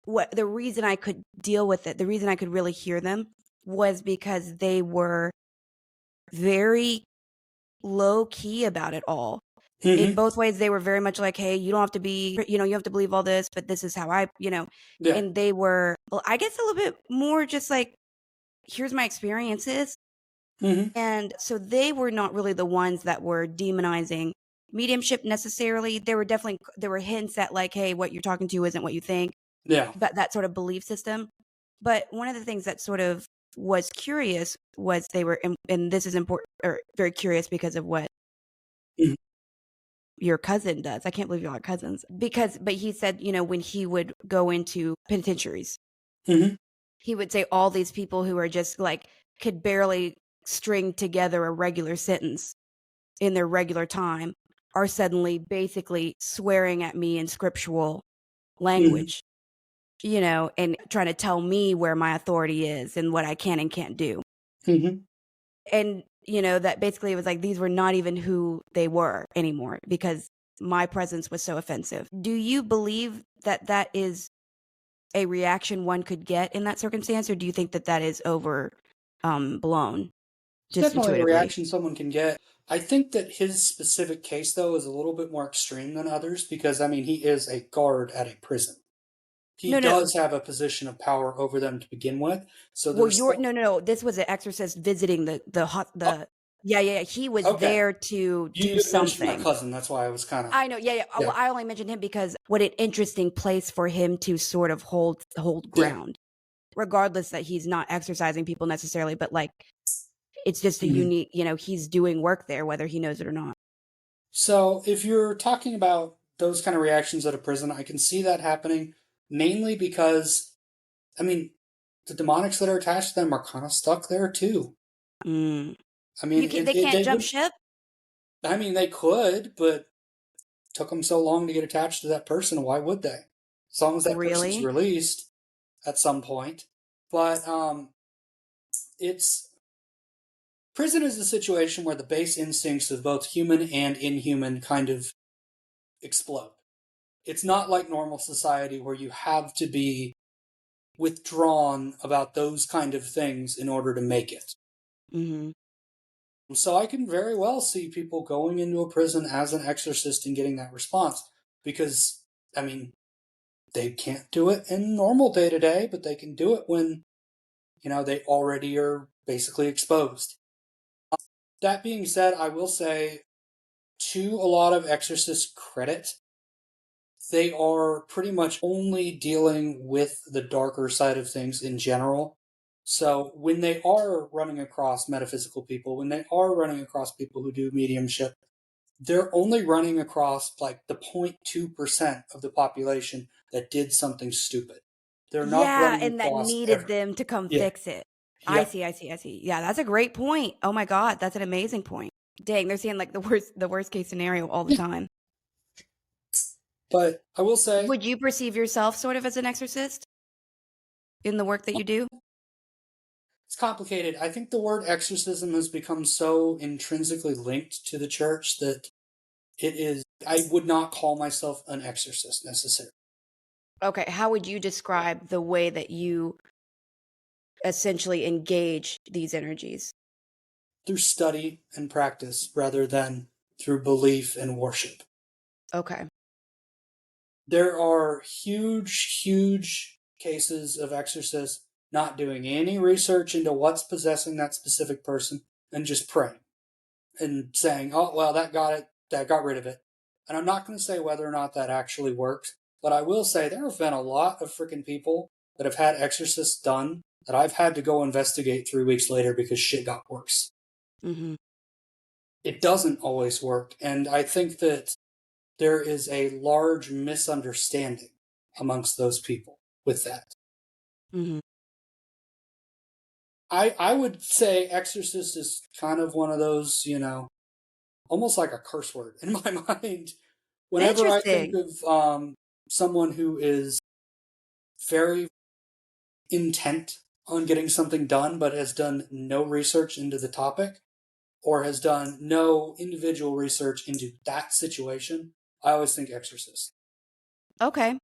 the reason I could deal with it, the reason I could really hear them was because they were very low key about it all. In both ways, they were very much like, hey, you don't have to be, you have to believe all this, but this is how and they were, well, I guess a little bit more just like, here's my experiences. And so they were not really the ones that were demonizing mediumship necessarily. There were hints at like, hey, what you're talking to isn't what you think.
Yeah.
But that sort of belief system. But one of the things that sort of was curious was they were, and this is important, or very curious because of what your cousin does. I can't believe y'all are cousins. But he said, when he would go into penitentiaries, he would say all these people who are just like, could barely string together a regular sentence in their regular time are suddenly basically swearing at me in scriptural language, and trying to tell me where my authority is and what I can and can't do. And, that basically it was like, these were not even who they were anymore because my presence was so offensive. Do you believe that that is a reaction one could get in that circumstance? Or do you think that that is blown?
It's definitely a reaction someone can get. I think that his specific case, though, is a little bit more extreme than others because, he is a guard at a prison. He does have a position of power over them to begin with. So
no. This was an exorcist visiting Yeah. He was there to do something.
My cousin, that's why I was kind of.
I know. Yeah. Well, I only mentioned him because what an interesting place for him to sort of hold ground, regardless that he's not exorcising people necessarily, but like it's just a unique. He's doing work there, whether he knows it or not.
So if you're talking about those kind of reactions at a prison, I can see that happening. Mainly because, the demonics that are attached to them are kind of stuck there too.
They can't jump ship?
They could, but it took them so long to get attached to that person. Why would they? As long as that person's released at some point. But prison is a situation where the base instincts of both human and inhuman kind of explode. It's not like normal society where you have to be withdrawn about those kind of things in order to make it. So I can very well see people going into a prison as an exorcist and getting that response. because, I mean, they can't do it in normal day to day, but they can do it when, they already are basically exposed. That being said, I will say, to a lot of exorcist credit, they are pretty much only dealing with the darker side of things in general. So when they are running across metaphysical people, when they are running across people who do mediumship, they're only running across like the 0.2% of the population that did something stupid. They're not
Yeah,
running
and that
across
needed
every.
them to come
Yeah.
fix it. I
Yep.
see, I see, I see. Yeah, that's a great point. Oh my god, that's an amazing point. Dang, they're seeing like the worst case scenario all the
Yeah.
time.
But I will say,
Would you perceive yourself sort of as an exorcist in the work that you do?
it's complicated. I think the word exorcism has become so intrinsically linked to the church that it is. I would not call myself an exorcist necessarily.
Okay, how would you describe the way that you essentially engage these energies?
Through study and practice rather than through belief and worship.
Okay.
There are huge, huge cases of exorcists not doing any research into what's possessing that specific person and just praying and saying, oh, well, that got it, that got rid of it. And I'm not going to say whether or not that actually works, but I will say there have been a lot of freaking people that have had exorcists done that I've had to go investigate 3 weeks later because shit got worse.
Mm-hmm.
It doesn't always work. And I think that there is a large misunderstanding amongst those people with that.
Mm-hmm.
I would say exorcist is kind of one of those, almost like a curse word in my mind. Whenever I think
Interesting.
of someone who is very intent on getting something done, but has done no research into the topic or has done no individual research into that situation, I always think exorcist.
Okay.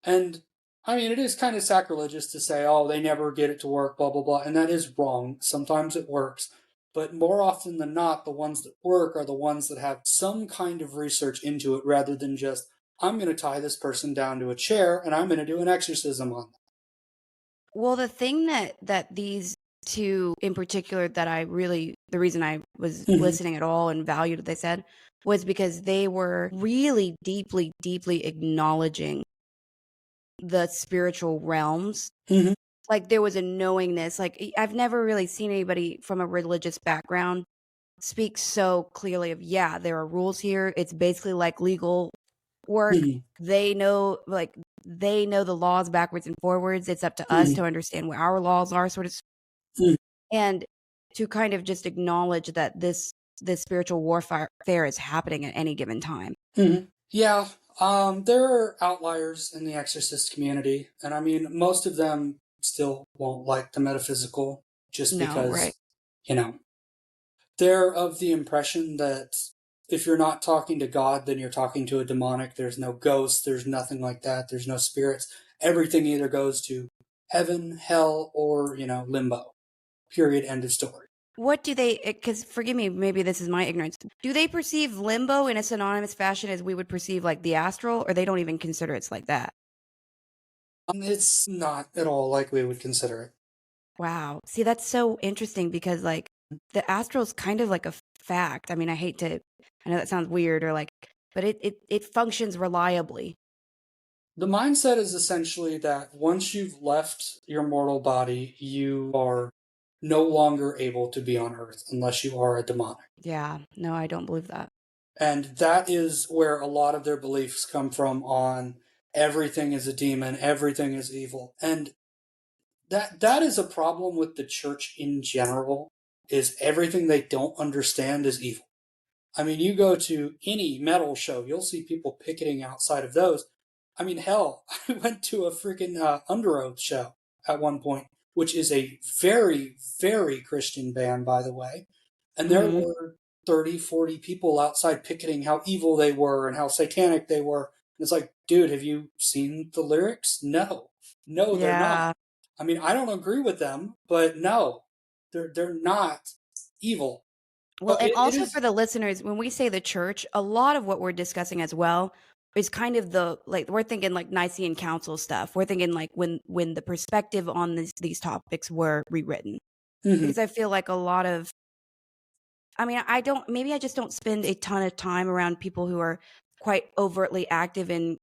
And I mean, it is kind of sacrilegious to say, oh, they never get it to work, blah, blah, blah. And that is wrong. Sometimes it works. But more often than not, the ones that work are the ones that have some kind of research into it rather than just, I'm going to tie this person down to a chair and I'm going to do an exorcism on them.
Well, the thing that these two in particular that I really the reason I was
Mm-hmm.
listening at all and valued what they said was because they were really deeply, deeply acknowledging the spiritual realms.
Mm-hmm.
Like there was a knowingness. Like I've never really seen anybody from a religious background speak so clearly of yeah, there are rules here. It's basically like legal work.
Mm-hmm.
They know the laws backwards and forwards. It's up to us
Mm-hmm.
to understand what our laws are, sort of, and to kind of just acknowledge that this spiritual warfare is happening at any given time.
Mm-hmm. Yeah, there are outliers in the exorcist community, and I mean, most of them still won't like the metaphysical just
No, right.
because, you know, they're of the impression that if you're not talking to God, then you're talking to a demonic. There's no ghosts, there's nothing like that, there's no spirits. Everything either goes to heaven, hell, or, limbo. Period. End of story.
What do they? Because forgive me, maybe this is my ignorance. Do they perceive limbo in a synonymous fashion as we would perceive like the astral, or they don't even consider it's like that?
It's not at all like we would consider it.
Wow. See, that's so interesting because like the astral is kind of like a fact. I mean, I know that sounds weird or like, but it functions reliably.
The mindset is essentially that once you've left your mortal body, you are no longer able to be on Earth unless you are a demonic.
Yeah. No, I don't believe that.
And that is where a lot of their beliefs come from on everything is a demon, everything is evil. And that is a problem with the church in general, is everything they don't understand is evil. I mean, you go to any metal show, you'll see people picketing outside of those. I mean, hell, I went to a freaking Under Oath show at one point, which is a very, very Christian band, by the way. And there
Hmm.
were 30, 40 people outside picketing how evil they were and how satanic they were. And it's like, dude, have you seen the lyrics? No. No, they're not.
Yeah.
I mean, I don't agree with them, but no, they're not evil.
Well, and
It
also for
is.
the listeners, when we say the church, a lot of what we're discussing as well is kind of the like we're thinking like Nicene Council stuff. We're thinking like when the perspective on these topics were rewritten.
Mhm,
Because I feel like a lot of I mean, I don't maybe I just don't spend a ton of time around people who are quite overtly active in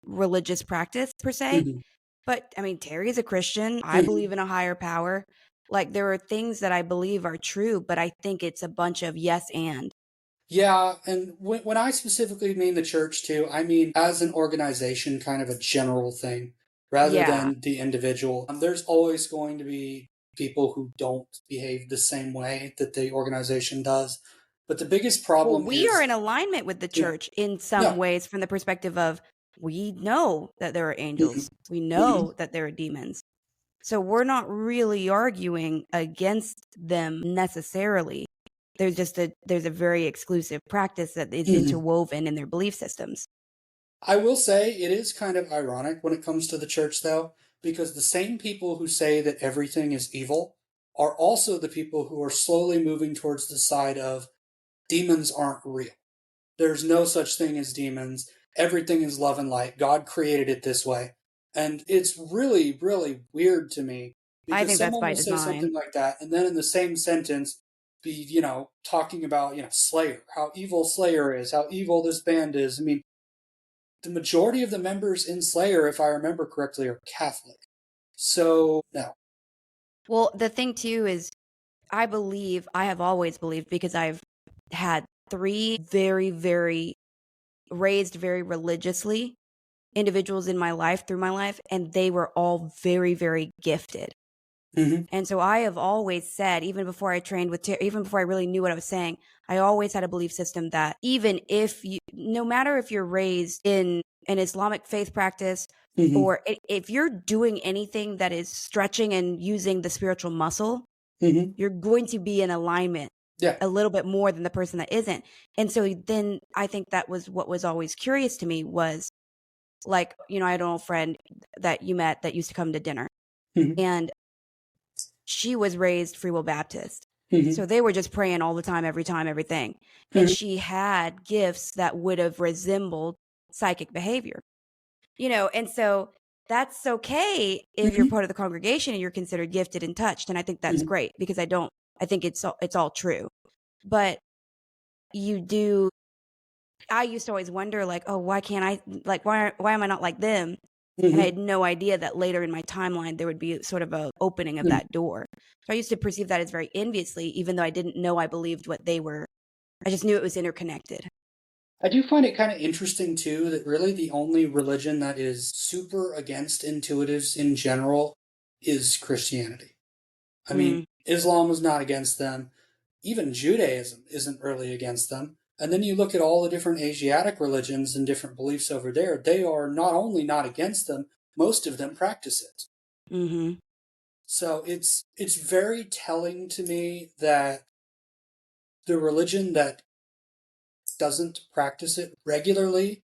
religious practice per se.
mhm,
But I mean, Terry is a Christian. I
mhm.
believe in a higher power. Like there are things that I believe are true, but I think it's a bunch of yes and.
Yeah, and when I specifically mean the church too, I mean as an organization, kind of a general thing, rather
Yeah.
than the individual. There's always going to be people who don't behave the same way that the organization does. But the biggest
Well,
problem
we are
is,
in alignment with the
yeah,
church in some
no,
ways from the perspective of we know that there are
mhm,
angels. We
mhm,
know that there are demons. So we're not really arguing against them necessarily. There's a very exclusive practice that is
mhm.
interwoven in their belief systems.
I will say it is kind of ironic when it comes to the church, though, because the same people who say that everything is evil are also the people who are slowly moving towards the side of demons aren't real. There's no such thing as demons. Everything is love and light. God created it this way. And it's really, really weird to me
I
because
think that's
someone
by
will say
design.
something like that and then in the same sentence be, talking about, Slayer, how evil Slayer is, how evil this band is. I mean, the majority of the members in Slayer, if I remember correctly, are Catholic. So, no.
Well, the thing too is I have always believed because I've had three very, very raised very religiously individuals in my life through my life, and they were all very, very gifted.
Mm-hmm.
And so I have always said, even before I trained with, even before I really knew what I was saying, I always had a belief system that even if you, no matter if you're raised in an Islamic faith practice
Mm-hmm.
or if you're doing anything that is stretching and using the spiritual muscle,
Mm-hmm.
you're going to be in alignment
Yeah.
a little bit more than the person that isn't. And so then I think that was what was always curious to me was like, I had an old friend that you met that used to come to dinner,
Mm-hmm.
and she was raised Free Will Baptist.
Mm-hmm.
So they were just praying all the time, every time, everything. And
Mm-hmm.
she had gifts that would have resembled psychic behavior, and so that's okay if you're
Mm-hmm.
part of the congregation and you're considered gifted and touched. And I think that's great because I think it's all true. But you do, I used to always wonder like, oh, why can't I, like, why am I not like them? And I
Mm-hmm.
had no idea that later in my timeline there would be sort of a opening of
Mm-hmm.
that door. So I used to perceive that as very enviously, even though I didn't know I believed what they were. I just knew it was interconnected.
I do find it kind of interesting too that really the only religion that is super against intuitives in general is Christianity. I mean,
Mm,
Islam is not against them. Even Judaism isn't really against them. And then you look at all the different Asiatic religions and different beliefs over there, they are not only not against them, most of them practice it.
mm-hmm.
So it's very telling to me that the religion that doesn't practice it regularly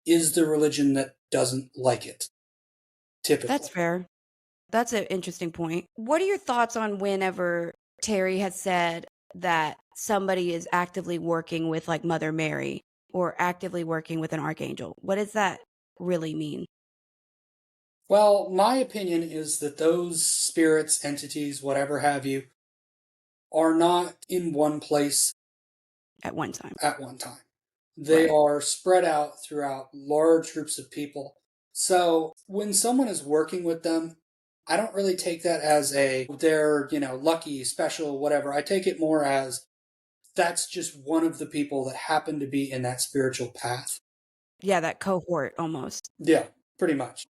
is the religion that doesn't like it,
That's
typically.
fair. That's an interesting point. What are your thoughts on whenever Terry has said that somebody is actively working with like Mother Mary or actively working with an archangel? What does that really mean
Well, my opinion is that those spirits, entities, whatever have you, are not in one place
at one time?
at one time. They
Right.
are spread out throughout large groups of people. So when someone is working with them, I don't really take that as they're, lucky, special, whatever. I take it more as that's just one of the people that happen to be in that spiritual path.
Yeah, that cohort almost.
Yeah, pretty much.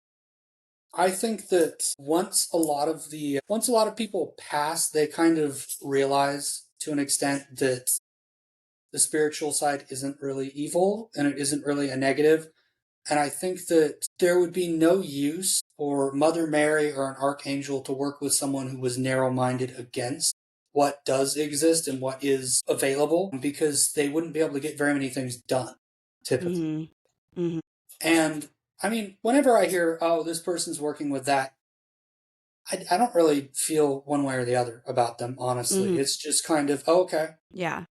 I think that once a lot of people pass, they kind of realize to an extent that the spiritual side isn't really evil and it isn't really a negative. And I think that there would be no use for Mother Mary or an archangel to work with someone who was narrow minded against what does exist and what is available because they wouldn't be able to get very many things done, typically.
Mhm. Mhm.
And I mean, whenever I hear, oh, this person's working with that, I don't really feel one way or the other about them, honestly.
Mhm.
It's just kind of, oh, okay.
Yeah.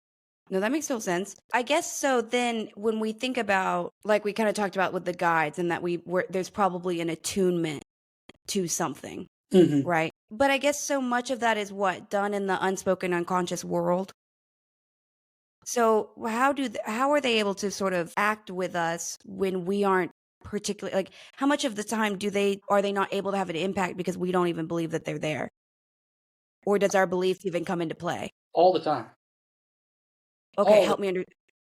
No, that makes total sense. I guess so then when we think about like we kind of talked about with the guides and that there's probably an attunement to something,
Hmm.
right? But I guess so much of that is what done in the unspoken unconscious world. So how are they able to sort of act with us when we aren't particularly like how much of the time are they not able to have an impact because we don't even believe that they're there? Or does our belief even come into play?
All the time.
Okay,
All the
help me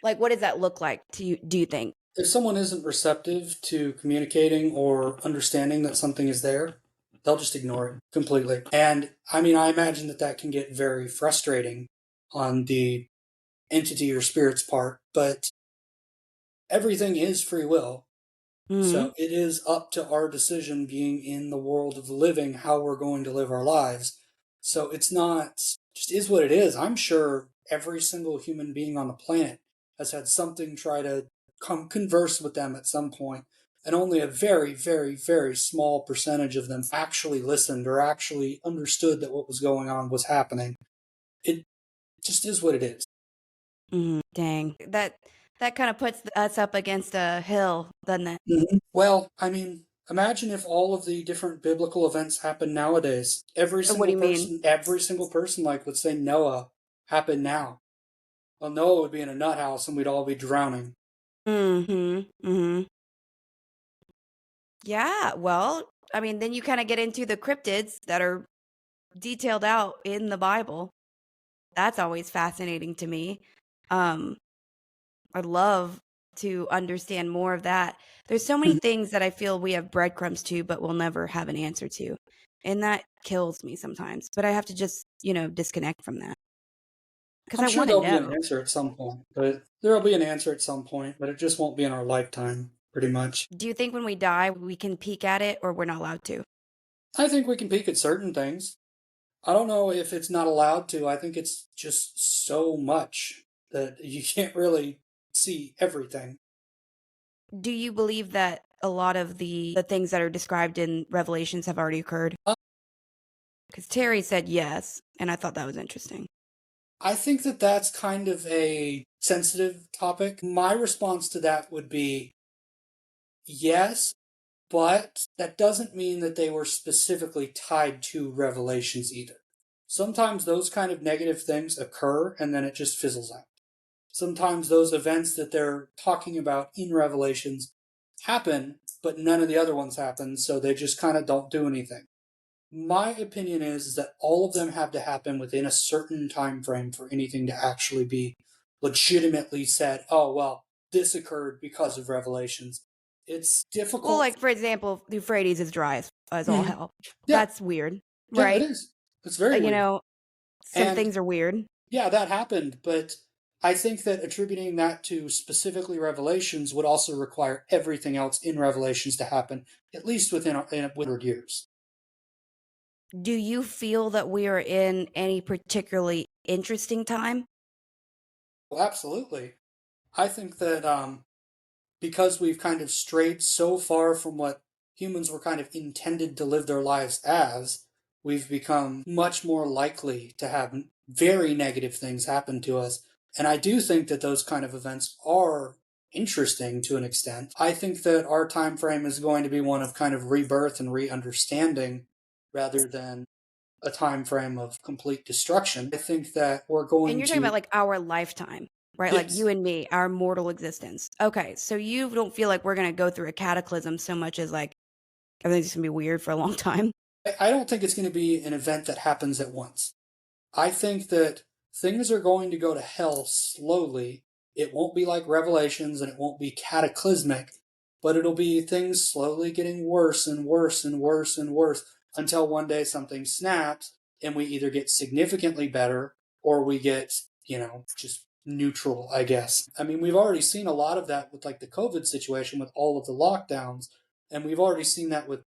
like what does that look like to you, do you think?
If someone isn't receptive to communicating or understanding that something is there, they'll just ignore it completely. And I mean, I imagine that that can get very frustrating on the entity or spirit's part, but everything is free will.
Mhm.
So it is up to our decision being in the world of the living how we're going to live our lives. So it's not just is what it is. I'm sure every single human being on the planet has had something try to come converse with them at some point, and only a very, very, very small percentage of them actually listened or actually understood that what was going on was happening. It just is what it is.
Mhm. Dang. That kind of puts us up against a hill, doesn't it?
Mhm. Well, I mean, imagine if all of the different biblical events happen nowadays.
What do you mean?
Every single person, like, would say Noah happened now. Well, Noah would be in a nut house and we'd all be drowning.
Mhm. Mhm. Yeah, well, I mean, then you kind of get into the cryptids that are detailed out in the Bible. That's always fascinating to me. Um, I'd love to understand more of that. There's so many
Mhm.
things that I feel we have breadcrumbs to, but we'll never have an answer to. And that kills me sometimes. But I have to just, disconnect from that because
I'm
I
sure
want to
there'll be an
know.
answer at some point, but there'll be an answer at some point, but it just won't be in our lifetime, pretty much.
Do you think when we die, we can peek at it or we're not allowed to?
I think we can peek at certain things. I don't know if it's not allowed to. I think it's just so much that you can't really see everything.
Do you believe that a lot of the things that are described in Revelations have already occurred? Because Terry said yes, and I thought that was interesting.
I think that that's kind of a sensitive topic. My response to that would be yes, but that doesn't mean that they were specifically tied to revelations either. Sometimes those kind of negative things occur and then it just fizzles out. Sometimes those events that they're talking about in Revelations happen, but none of the other ones happen, so they just kind of don't do anything. My opinion is that all of them have to happen within a certain time frame for anything to actually be legitimately said, oh, well, this occurred because of Revelations. It's
Well,
difficult.
like for example, Euphrates is dry as all
Mhm.
hell.
Yeah,
That's weird,
yeah, it
right?
is. It's very
You
weird.
know, some
And
things are weird.
yeah, that happened, but I think that attributing that to specifically Revelations would also require everything else in Revelations to happen, at least within 100 years.
Do you feel that we are in any particularly interesting time?
Well, absolutely. I think that because we've kind of strayed so far from what humans were kind of intended to live their lives as, we've become much more likely to have very negative things happen to us. And I do think that those kind of events are interesting to an extent. I think that our time frame is going to be one of kind of rebirth and re-understanding rather than a time frame of complete destruction. I think that we're
And
going
you're talking about
to
like our lifetime, right? Like you
yes.
and me, our mortal existence. Okay, so you don't feel like we're going to go through a cataclysm so much as like everything's just going to be weird for a long time?
I don't think it's going to be an event that happens at once. I think that things are going to go to hell slowly. It won't be like Revelations and it won't be cataclysmic, but it'll be things slowly getting worse and worse and worse and worse until one day something snaps and we either get significantly better or we get, just neutral, I guess. I mean, we've already seen a lot of that with like the COVID situation with all of the lockdowns. And we've already seen that with,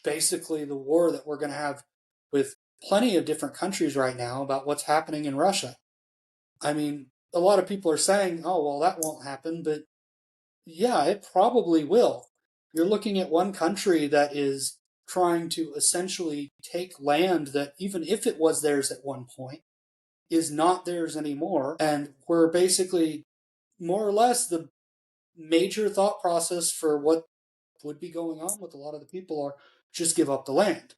basically the war that we're going to have with plenty of different countries right now about what's happening in Russia. I mean, a lot of people are saying, oh, well, that won't happen, but yeah, it probably will. You're looking at one country that is trying to essentially take land that, even if it was theirs at one point, is not theirs anymore. And we're basically, more or less, the major thought process for what would be going on with a lot of the people are just give up the land.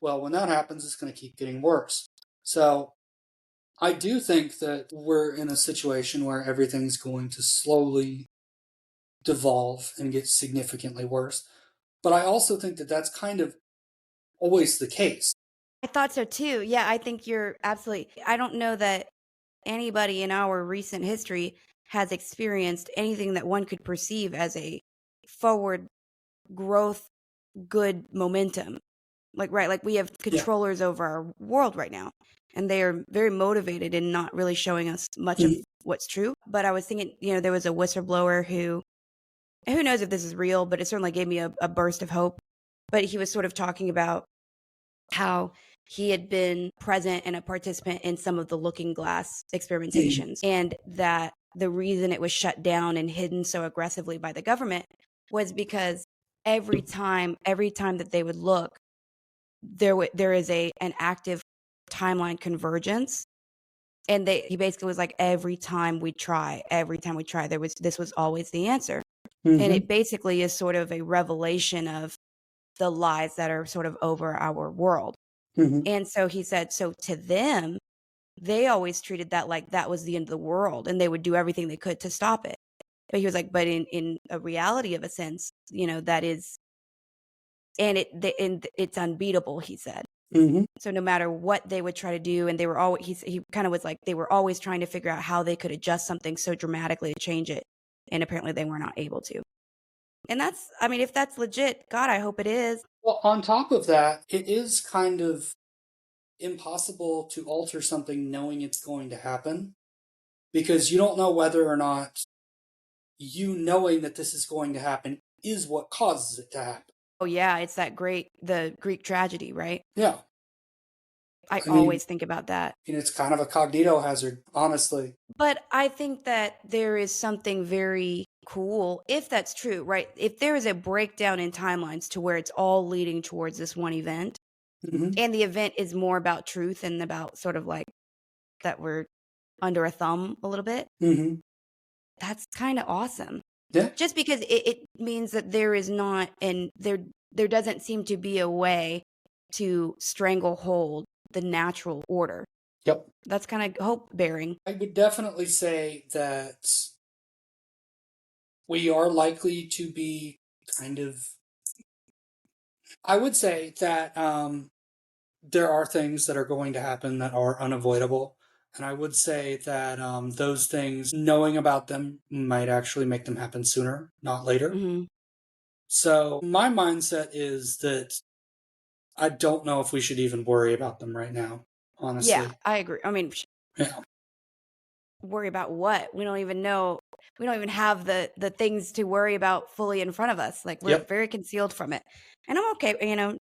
Well, when that happens, it's going to keep getting worse. So I do think that we're in a situation where everything's going to slowly devolve and get significantly worse. But I also think that that's kind of always the case.
I thought so too. Yeah, I think you're absolutely. I don't know that anybody in our recent history has experienced anything that one could perceive as a forward growth, good momentum. Like, right, like we have controllers over our world right now, and they are very motivated in not really showing us much of what's true. But I was thinking, there was a whistleblower who knows if this is real, but it certainly gave me a burst of hope. But he was sort of talking about how he had been present and a participant in some of the looking glass experimentations, and that the reason it was shut down and hidden so aggressively by the government was because every time that they would look, there is an active timeline convergence. And he basically was like, every time we try, this was always the answer. And it basically is sort of a revelation of the lies that are sort of over our world. And so he said, so to them, they always treated that like that was the end of the world, and they would do everything they could to stop it. But he was like, but in a reality of a sense, that is, and it's unbeatable, he said. So no matter what they would try to do, and they were always, he kind of was like, they were always trying to figure out how they could adjust something so dramatically to change it. And apparently they were not able to. And that's, I mean, if that's legit, God, I hope it is.
Well, on top of that, it is kind of impossible to alter something knowing it's going to happen, because you don't know whether or not you knowing that this is going to happen is what causes it to happen.
Oh yeah, it's the Greek tragedy, right?
Yeah.
I always think about that.
It's kind of a cognito hazard, honestly.
But I think that there is something very cool, if that's true, right? If there is a breakdown in timelines to where it's all leading towards this one event, and the event is more about truth and about sort of like that we're under a thumb a little bit, that's kind of awesome.
Yeah.
Just because it means that there is not, and there doesn't seem to be a way to stranglehold the natural order.
Yep.
That's kind of hope-bearing.
I would definitely say that we are likely to be kind of... I would say that there are things that are going to happen that are unavoidable. And I would say that those things, knowing about them, might actually make them happen sooner, not later. So my mindset is that I don't know if we should even worry about them right now, honestly.
Yeah, I agree. I mean,
yeah.
Worry about what? We don't even know. We don't even have the things to worry about fully in front of us. Like, we're very concealed from it. And I'm okay.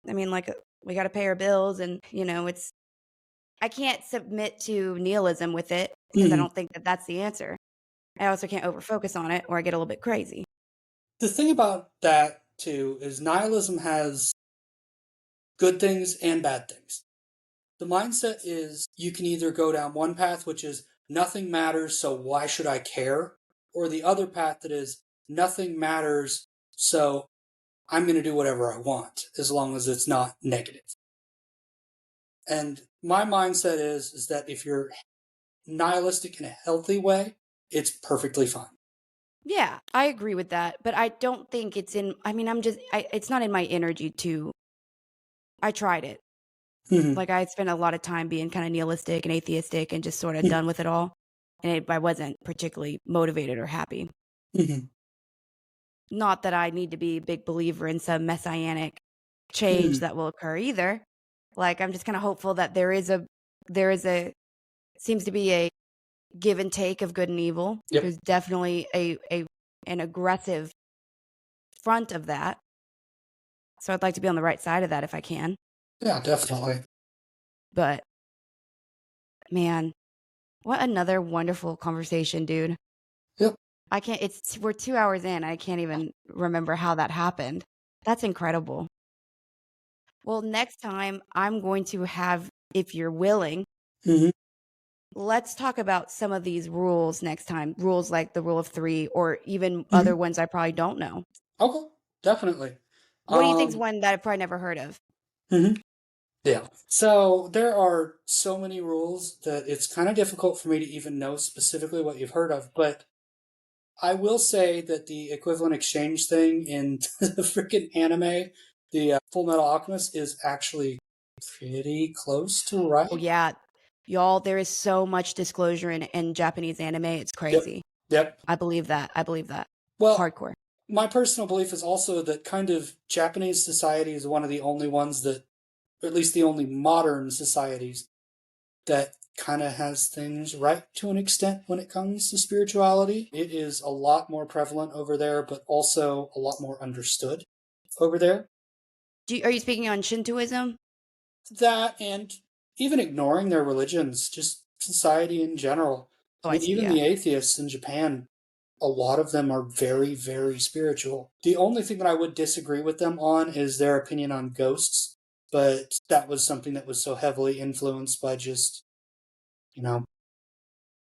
I mean, like, we got to pay our bills, and, I can't submit to nihilism with it, because I don't think that that's the answer. I also can't overfocus on it, or I get a little bit crazy.
The thing about that, too, is nihilism has good things and bad things. The mindset is you can either go down one path, which is nothing matters, so why should I care? Or the other path that is nothing matters, so I'm going to do whatever I want, as long as it's not negative. And my mindset is that if you're nihilistic in a healthy way, it's perfectly fine.
Yeah, I agree with that. But I don't think it's in, it's not in my energy to, I tried it. Like, I spent a lot of time being kind of nihilistic and atheistic and just sort of done with it all. And I wasn't particularly motivated or happy. Not that I need to be a big believer in some messianic change that will occur either. Like, I'm just kind of hopeful that there is seems to be a give and take of good and evil. There's definitely an aggressive front of that. So I'd like to be on the right side of that if I can.
Yeah, definitely.
But, man, what another wonderful conversation, dude.
Yep.
We're 2 hours in. I can't even remember how that happened. That's incredible. Well, next time I'm going to have, if you're willing,
Mm-hmm.
let's talk about some of these rules next time. Rules like the rule of 3 or even
Mm-hmm.
other ones I probably don't know.
Okay, definitely.
What do you think's one that I've probably never heard of?
Mm-hmm. Yeah. So there are so many rules that it's kind of difficult for me to even know specifically what you've heard of, but I will say that the equivalent exchange thing in the freaking anime, the Full Metal Alchemist, is actually pretty close to
Oh,
right.
yeah. Y'all, there is so much disclosure in Japanese anime. It's
Yep.
crazy.
Yep.
I believe that. I believe that.
Well,
Hardcore.
my personal belief is also that kind of Japanese society is one of the only ones that, or at least the only modern societies, that kind of has things right to an extent when it comes to spirituality. It is a lot more prevalent over there, but also a lot more understood over there.
Are you speaking on Shintoism?
That and even ignoring their religions, just society in general.
Oh,
I
I
mean,
see.
even
Yeah.
the atheists in Japan, a lot of them are very, very spiritual. The only thing that I would disagree with them on is their opinion on ghosts, but that was something that was so heavily influenced by just, you know,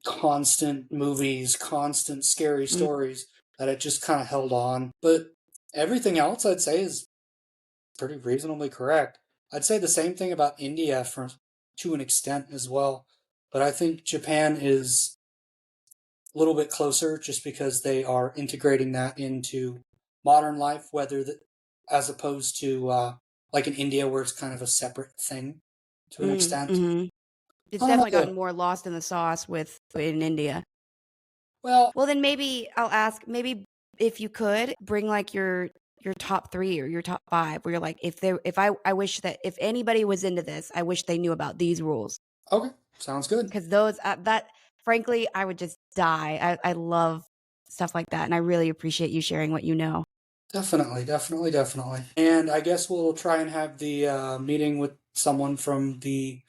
constant movies, constant scary
Mm.
stories that it just kind of held on. But everything else I'd say is pretty reasonably correct. I'd say the same thing about India to an extent as well. But I think Japan is a little bit closer just because they are integrating that into modern life, as opposed to like in India where it's kind of a separate thing to an extent.
Mm-hmm. It's
I don't know
definitely gotten
though.
more lost in the sauce in India.
Well,
Well, then maybe I'll ask. Maybe if you could bring like your top 3 or your top 5, where you're like, if I wish that if anybody was into this, I wish they knew about these rules
okay, sounds good.
because those that frankly I would just die. I love stuff like that, and I really appreciate you sharing what you know.
Definitely, definitely, definitely. And I guess we'll try and have the meeting with someone from the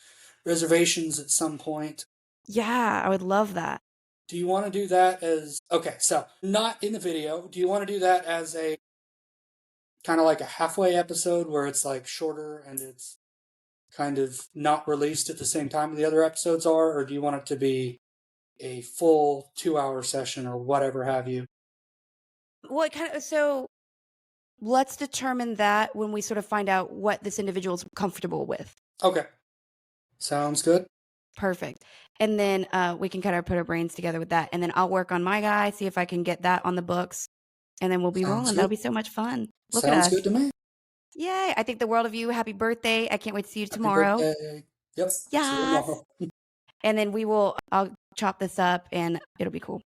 reservations at some point.
Yeah, I would love that.
Do you want to do that as okay? So not in the video. Do you want to do that as a kind of like a halfway episode where it's like shorter and it's kind of not released at the same time the other episodes are, or do you want it to be a full 2 hour session or whatever have you?
What kind of so let's determine that when we sort of find out what this individual is comfortable with.
Okay, sounds good.
Perfect. And then we can kind of put our brains together with that. And then I'll work on my guy, see if I can get that on the books. And then we'll be
Sounds
rolling.
good.
That'll be so much fun. Look at
Sounds good
us.
to me.
Yay. I think the world of you. Happy birthday. I can't wait to see you
Happy
tomorrow.
birthday. Yep. See you
Yes.
tomorrow.
And then I'll chop this up and it'll be cool.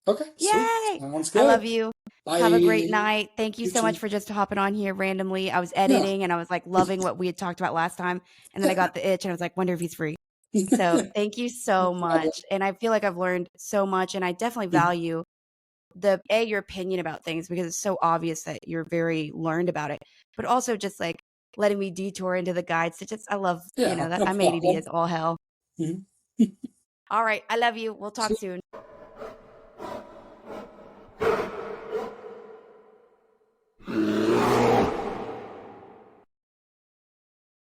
Okay, sweet.
Yay.
Sounds
I love
good.
you.
Bye.
Have a great night. Thank you
You
so much
too.
for just hopping on here randomly. I was
Yeah.
editing and I was like loving what we had talked about last time. And then I got the itch and I was like, wonder if he's free. So thank you so
No problem.
much. And I feel like I've learned so much and I definitely
Mhm.
value your opinion about things because it's so obvious that you're very learned about it, but also just like letting me detour into the guides to just I love,
Yeah,
that
no
I'm ADD
problem.
as all hell.
Mhm.
All right. I love you. We'll talk
Sweet.
soon.